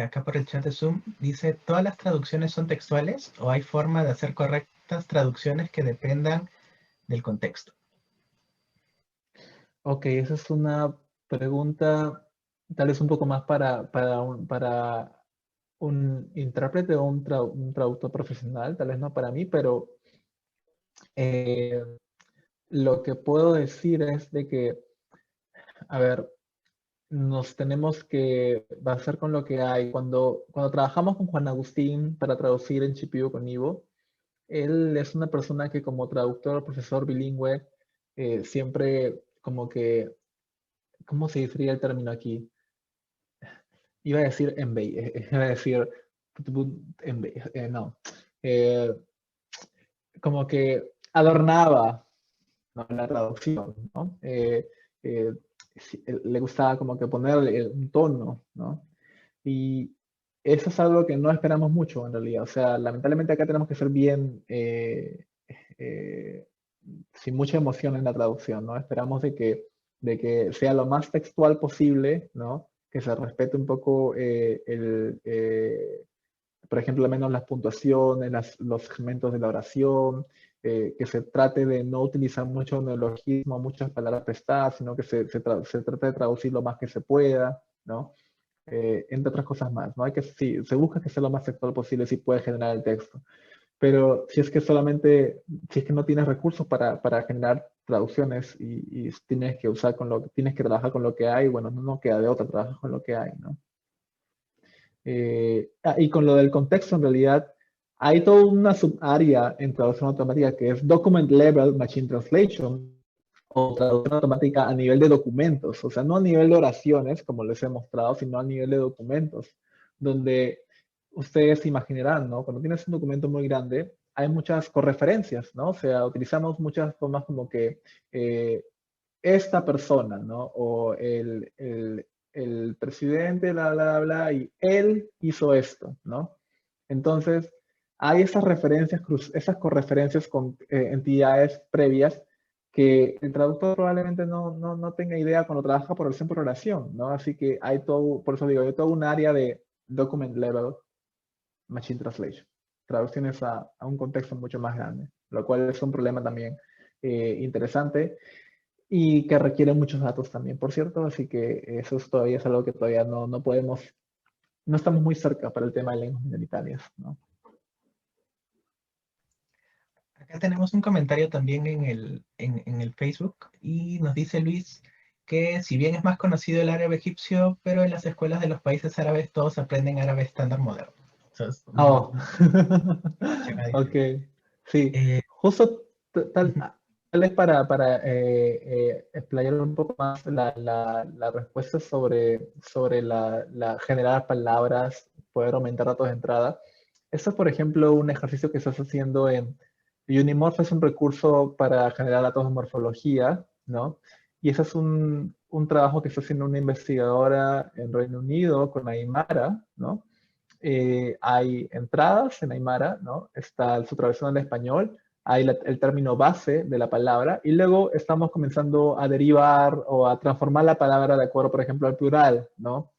acá por el chat de Zoom. Dice, ¿todas las traducciones son textuales o hay forma de hacer correctas traducciones que dependan del contexto? Ok, esa es una pregunta tal vez un poco más para un intérprete o un traductor profesional, tal vez no para mí, pero eh, lo que puedo decir es de que, a ver, nos tenemos que basar con lo que hay. Cuando trabajamos con Juan Agustín para traducir en Chipio con Ivo, él es una persona que como traductor, profesor bilingüe, siempre como que, ¿cómo se diría el término aquí? Iba a decir iba a decir, no, eh, como que adornaba, ¿no? La traducción, ¿no? Le gustaba como que ponerle un tono, ¿no? Y eso es algo que no esperamos mucho en realidad. O sea, lamentablemente acá tenemos que ser bien, eh, sin mucha emoción en la traducción, ¿no? Esperamos de que sea lo más textual posible, ¿no? Que se respete un poco por ejemplo, al menos las puntuaciones, los segmentos de la oración, que se trate de no utilizar mucho neologismo, muchas palabras prestadas, sino que se trate de traducir lo más que se pueda, ¿no? Entre otras cosas más, ¿no? Sí, se busca que sea lo más textual posible si puede generar el texto. Pero si es que si es que no tienes recursos para generar traducciones y tienes que trabajar con lo que hay, bueno, no queda de otra, trabajar con lo que hay, ¿no? Y con lo del contexto, en realidad, hay toda una subárea en traducción automática que es Document Level Machine Translation o traducción automática a nivel de documentos, o sea, no a nivel de oraciones, como les he mostrado, sino a nivel de documentos, donde ustedes se imaginarán, ¿no? Cuando tienes un documento muy grande, hay muchas correferencias, ¿no? O sea, utilizamos muchas formas como que eh, esta persona, ¿no? O el presidente, bla, bla, bla, y él hizo esto, ¿no? Entonces, hay esas referencias, esas correferencias con entidades previas que el traductor probablemente no tenga idea cuando trabaja por oración por oración, ¿no? Así que hay todo, por eso digo, hay todo un área de document level machine translation, traducciones a un contexto mucho más grande, lo cual es un problema también interesante y que requiere muchos datos también, por cierto, así que todavía es algo que todavía no podemos, no estamos muy cerca para el tema de lenguas minoritarias, ¿no? Acá tenemos un comentario también en el Facebook y nos dice Luis que si bien es más conocido el árabe egipcio, pero en las escuelas de los países árabes todos aprenden árabe estándar moderno. Eso es Oh, una ok, diferencia. sí, Eh, justo ujú. tal vez para explayar un poco más la respuesta sobre generar palabras, poder aumentar datos de entrada. Eso es, por ejemplo, un ejercicio que estás haciendo en Unimorph, es un recurso para generar datos de morfología, ¿no? Y ese es un trabajo que está haciendo una investigadora en Reino Unido con Aymara, ¿no? Hay entradas en Aymara, ¿no? Está su traducción al español, hay el término base de la palabra y luego estamos comenzando a derivar o a transformar la palabra de acuerdo, por ejemplo, al plural, ¿no?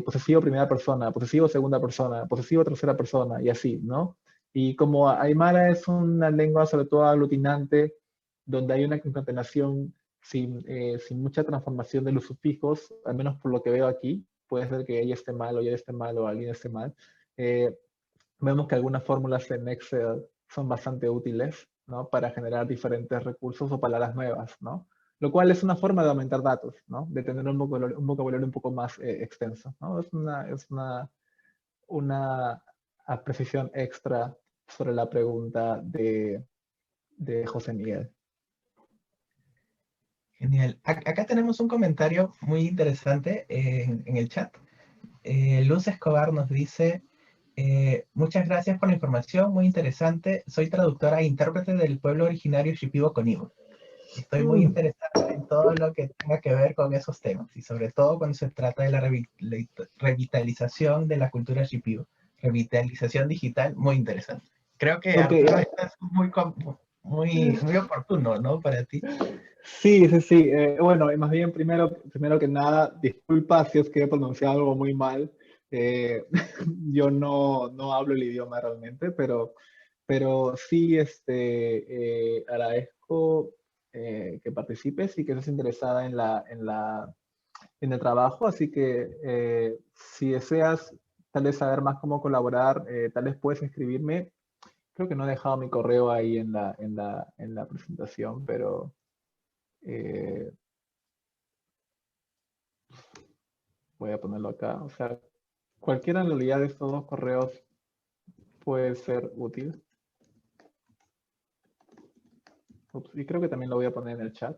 Posesivo primera persona, posesivo segunda persona, posesivo tercera persona y así, ¿no? Y como Aymara es una lengua sobre todo aglutinante, donde hay una concatenación sin mucha transformación de los sufijos, al menos por lo que veo aquí, puede ser que ella esté mal o ella esté mal o alguien esté mal. Eh, Vemos que algunas fórmulas en Excel son bastante útiles, ¿no? Para generar diferentes recursos o palabras nuevas, ¿no? Lo cual es una forma de aumentar datos, ¿no? De tener un vocabulario un poco más extenso, ¿no? Una precisión extra sobre la pregunta de José Miguel. Genial. Acá tenemos un comentario muy interesante en el chat. Luz Escobar nos dice, muchas gracias por la información, muy interesante. Soy traductora e intérprete del pueblo originario Shipibo Conibo. Estoy muy interesada en todo lo que tenga que ver con esos temas y sobre todo cuando se trata de la revitalización de la cultura Shipibo. Revitalización digital, muy interesante. Creo que Okay. Arturo, esto es muy oportuno, ¿no? Para ti. Sí, sí, sí. Bueno, y más bien, primero que nada, disculpa si es que he pronunciado algo muy mal. Eh, yo no hablo el idioma realmente, pero sí agradezco que participes y que estés interesada en el trabajo. Así que si deseas tal vez saber más cómo colaborar, tal vez puedes escribirme. Creo que no he dejado mi correo ahí en la presentación, pero... Eh, voy a ponerlo acá. O sea, cualquiera en realidad de estos dos correos puede ser útil. Ups, y creo que también lo voy a poner en el chat.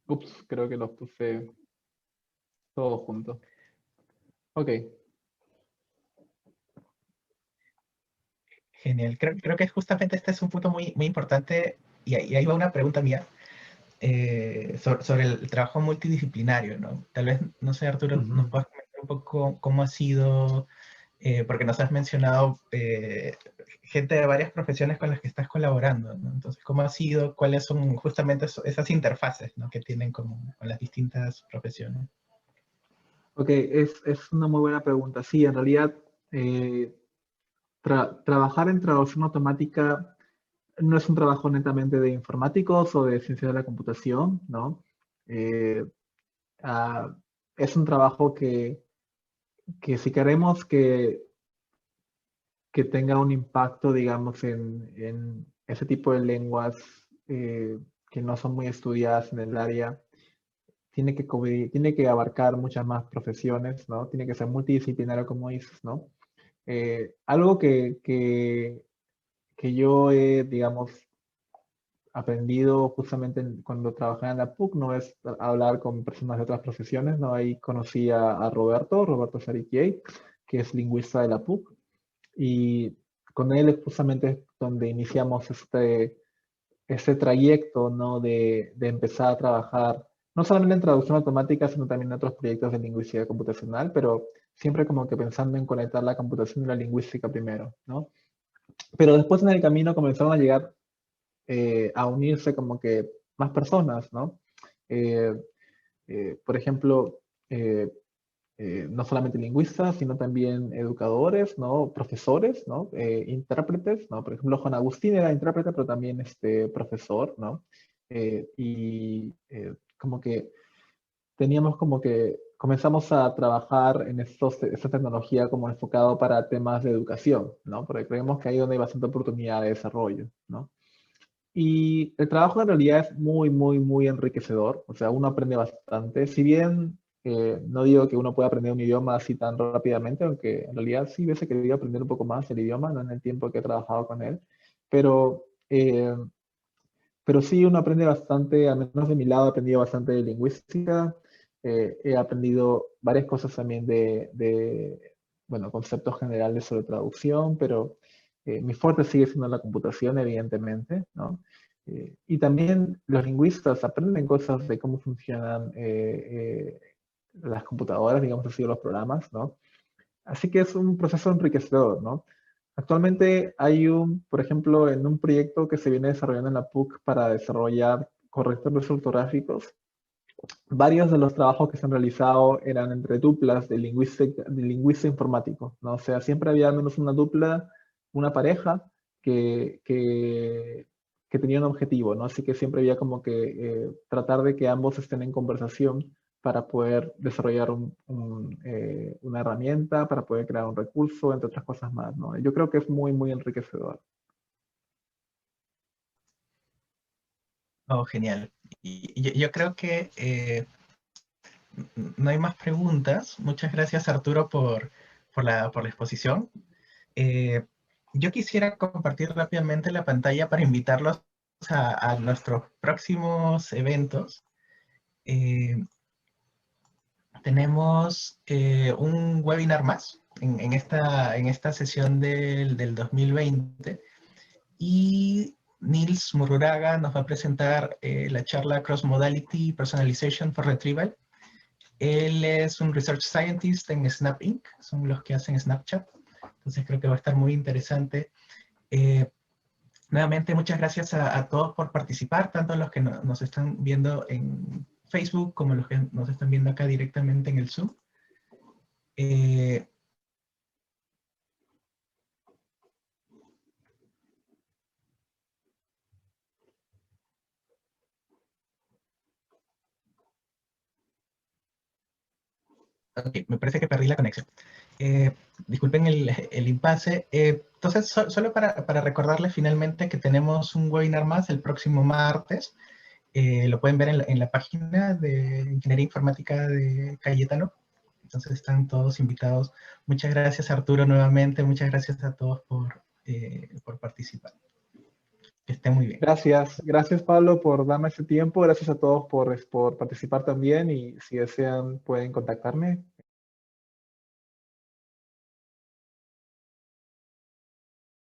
Ups, creo que los puse todos juntos. Ok. Genial. Creo que justamente este es un punto muy importante y ahí va una pregunta mía sobre el trabajo multidisciplinario, ¿no? Tal vez, no sé, Arturo, nos Ujú. puedas comentar un poco cómo ha sido, porque nos has mencionado gente de varias profesiones con las que estás colaborando, ¿no? Entonces, ¿cómo ha sido? ¿Cuáles son justamente esas interfaces, ¿no? Que tienen con las distintas profesiones? Ok, es una muy buena pregunta. Sí, en realidad, eh, trabajar en traducción automática no es un trabajo netamente de informáticos o de ciencia de la computación, ¿no? Eh, ah, es un trabajo que si queremos que tenga un impacto, digamos, en ese tipo de lenguas que no son muy estudiadas en el área, tiene que abarcar muchas más profesiones, ¿no? Tiene que ser multidisciplinario, como dices, ¿no? Algo que yo he, digamos, aprendido justamente cuando trabajaba en la PUC, no es hablar con personas de otras profesiones, ¿no? Ahí conocí a Roberto Sariquiei, que es lingüista de la PUC, y con él es justamente donde iniciamos este trayecto, ¿no? De empezar a trabajar, no solamente en traducción automática, sino también en otros proyectos de lingüística computacional, pero siempre como que pensando en conectar la computación y la lingüística primero, ¿no? Pero después en el camino comenzaron a llegar a unirse como que más personas, ¿no? Eh, por ejemplo, eh, no solamente lingüistas, sino también educadores, ¿no? Profesores, ¿no? Intérpretes, ¿no? Por ejemplo, Juan Agustín era intérprete, pero también profesor, ¿no? Como que teníamos como que comenzamos a trabajar en esta tecnología como enfocado para temas de educación, ¿no? Porque creemos que ahí es donde hay bastante oportunidad de desarrollo, ¿no? Y el trabajo en realidad es muy enriquecedor, o sea, uno aprende bastante. Si bien no digo que uno pueda aprender un idioma así tan rápidamente, aunque en realidad sí hubiese querido aprender un poco más el idioma, no en el tiempo que he trabajado con él, pero, eh, pero sí uno aprende bastante, al menos de mi lado he aprendido bastante de lingüística, he aprendido varias cosas también bueno, conceptos generales sobre traducción, pero mi fuerte sigue siendo la computación, evidentemente, ¿no? Y también los lingüistas aprenden cosas de cómo funcionan las computadoras, digamos así, o los programas, ¿no? Así que es un proceso enriquecedor, ¿no? Actualmente hay por ejemplo, en un proyecto que se viene desarrollando en la PUC para desarrollar correctores ortográficos, varios de los trabajos que se han realizado eran entre duplas de lingüista informático, ¿no? O sea, siempre había al menos una dupla, una pareja que tenía un objetivo, ¿no? Así que siempre había como que tratar de que ambos estén en conversación para poder desarrollar una herramienta, para poder crear un recurso, entre otras cosas más, ¿no? Yo creo que es muy, muy enriquecedor. Oh, genial. Y yo creo que no hay más preguntas. Muchas gracias, Arturo, por la exposición. Eh, yo quisiera compartir rápidamente la pantalla para invitarlos a nuestros próximos eventos. Eh, tenemos un webinar más en esta sesión del 2020 y Nils Mururaga nos va a presentar la charla Cross Modality Personalization for Retrieval. Él es un Research Scientist en Snap Inc., son los que hacen Snapchat, entonces creo que va a estar muy interesante. Nuevamente, muchas gracias a todos por participar, tanto los que nos están viendo en Facebook como los que nos están viendo acá directamente en el Zoom. Ok, me parece que perdí la conexión. Disculpen el impasse. Entonces, solo para recordarles finalmente que tenemos un webinar más el próximo martes. Lo pueden ver en la página de Ingeniería Informática de Cayetano. Entonces están todos invitados. Muchas gracias, Arturo, nuevamente. Muchas gracias a todos por participar. Que estén muy bien. Gracias, gracias Pablo por darme este tiempo, gracias a todos por participar también y si desean pueden contactarme.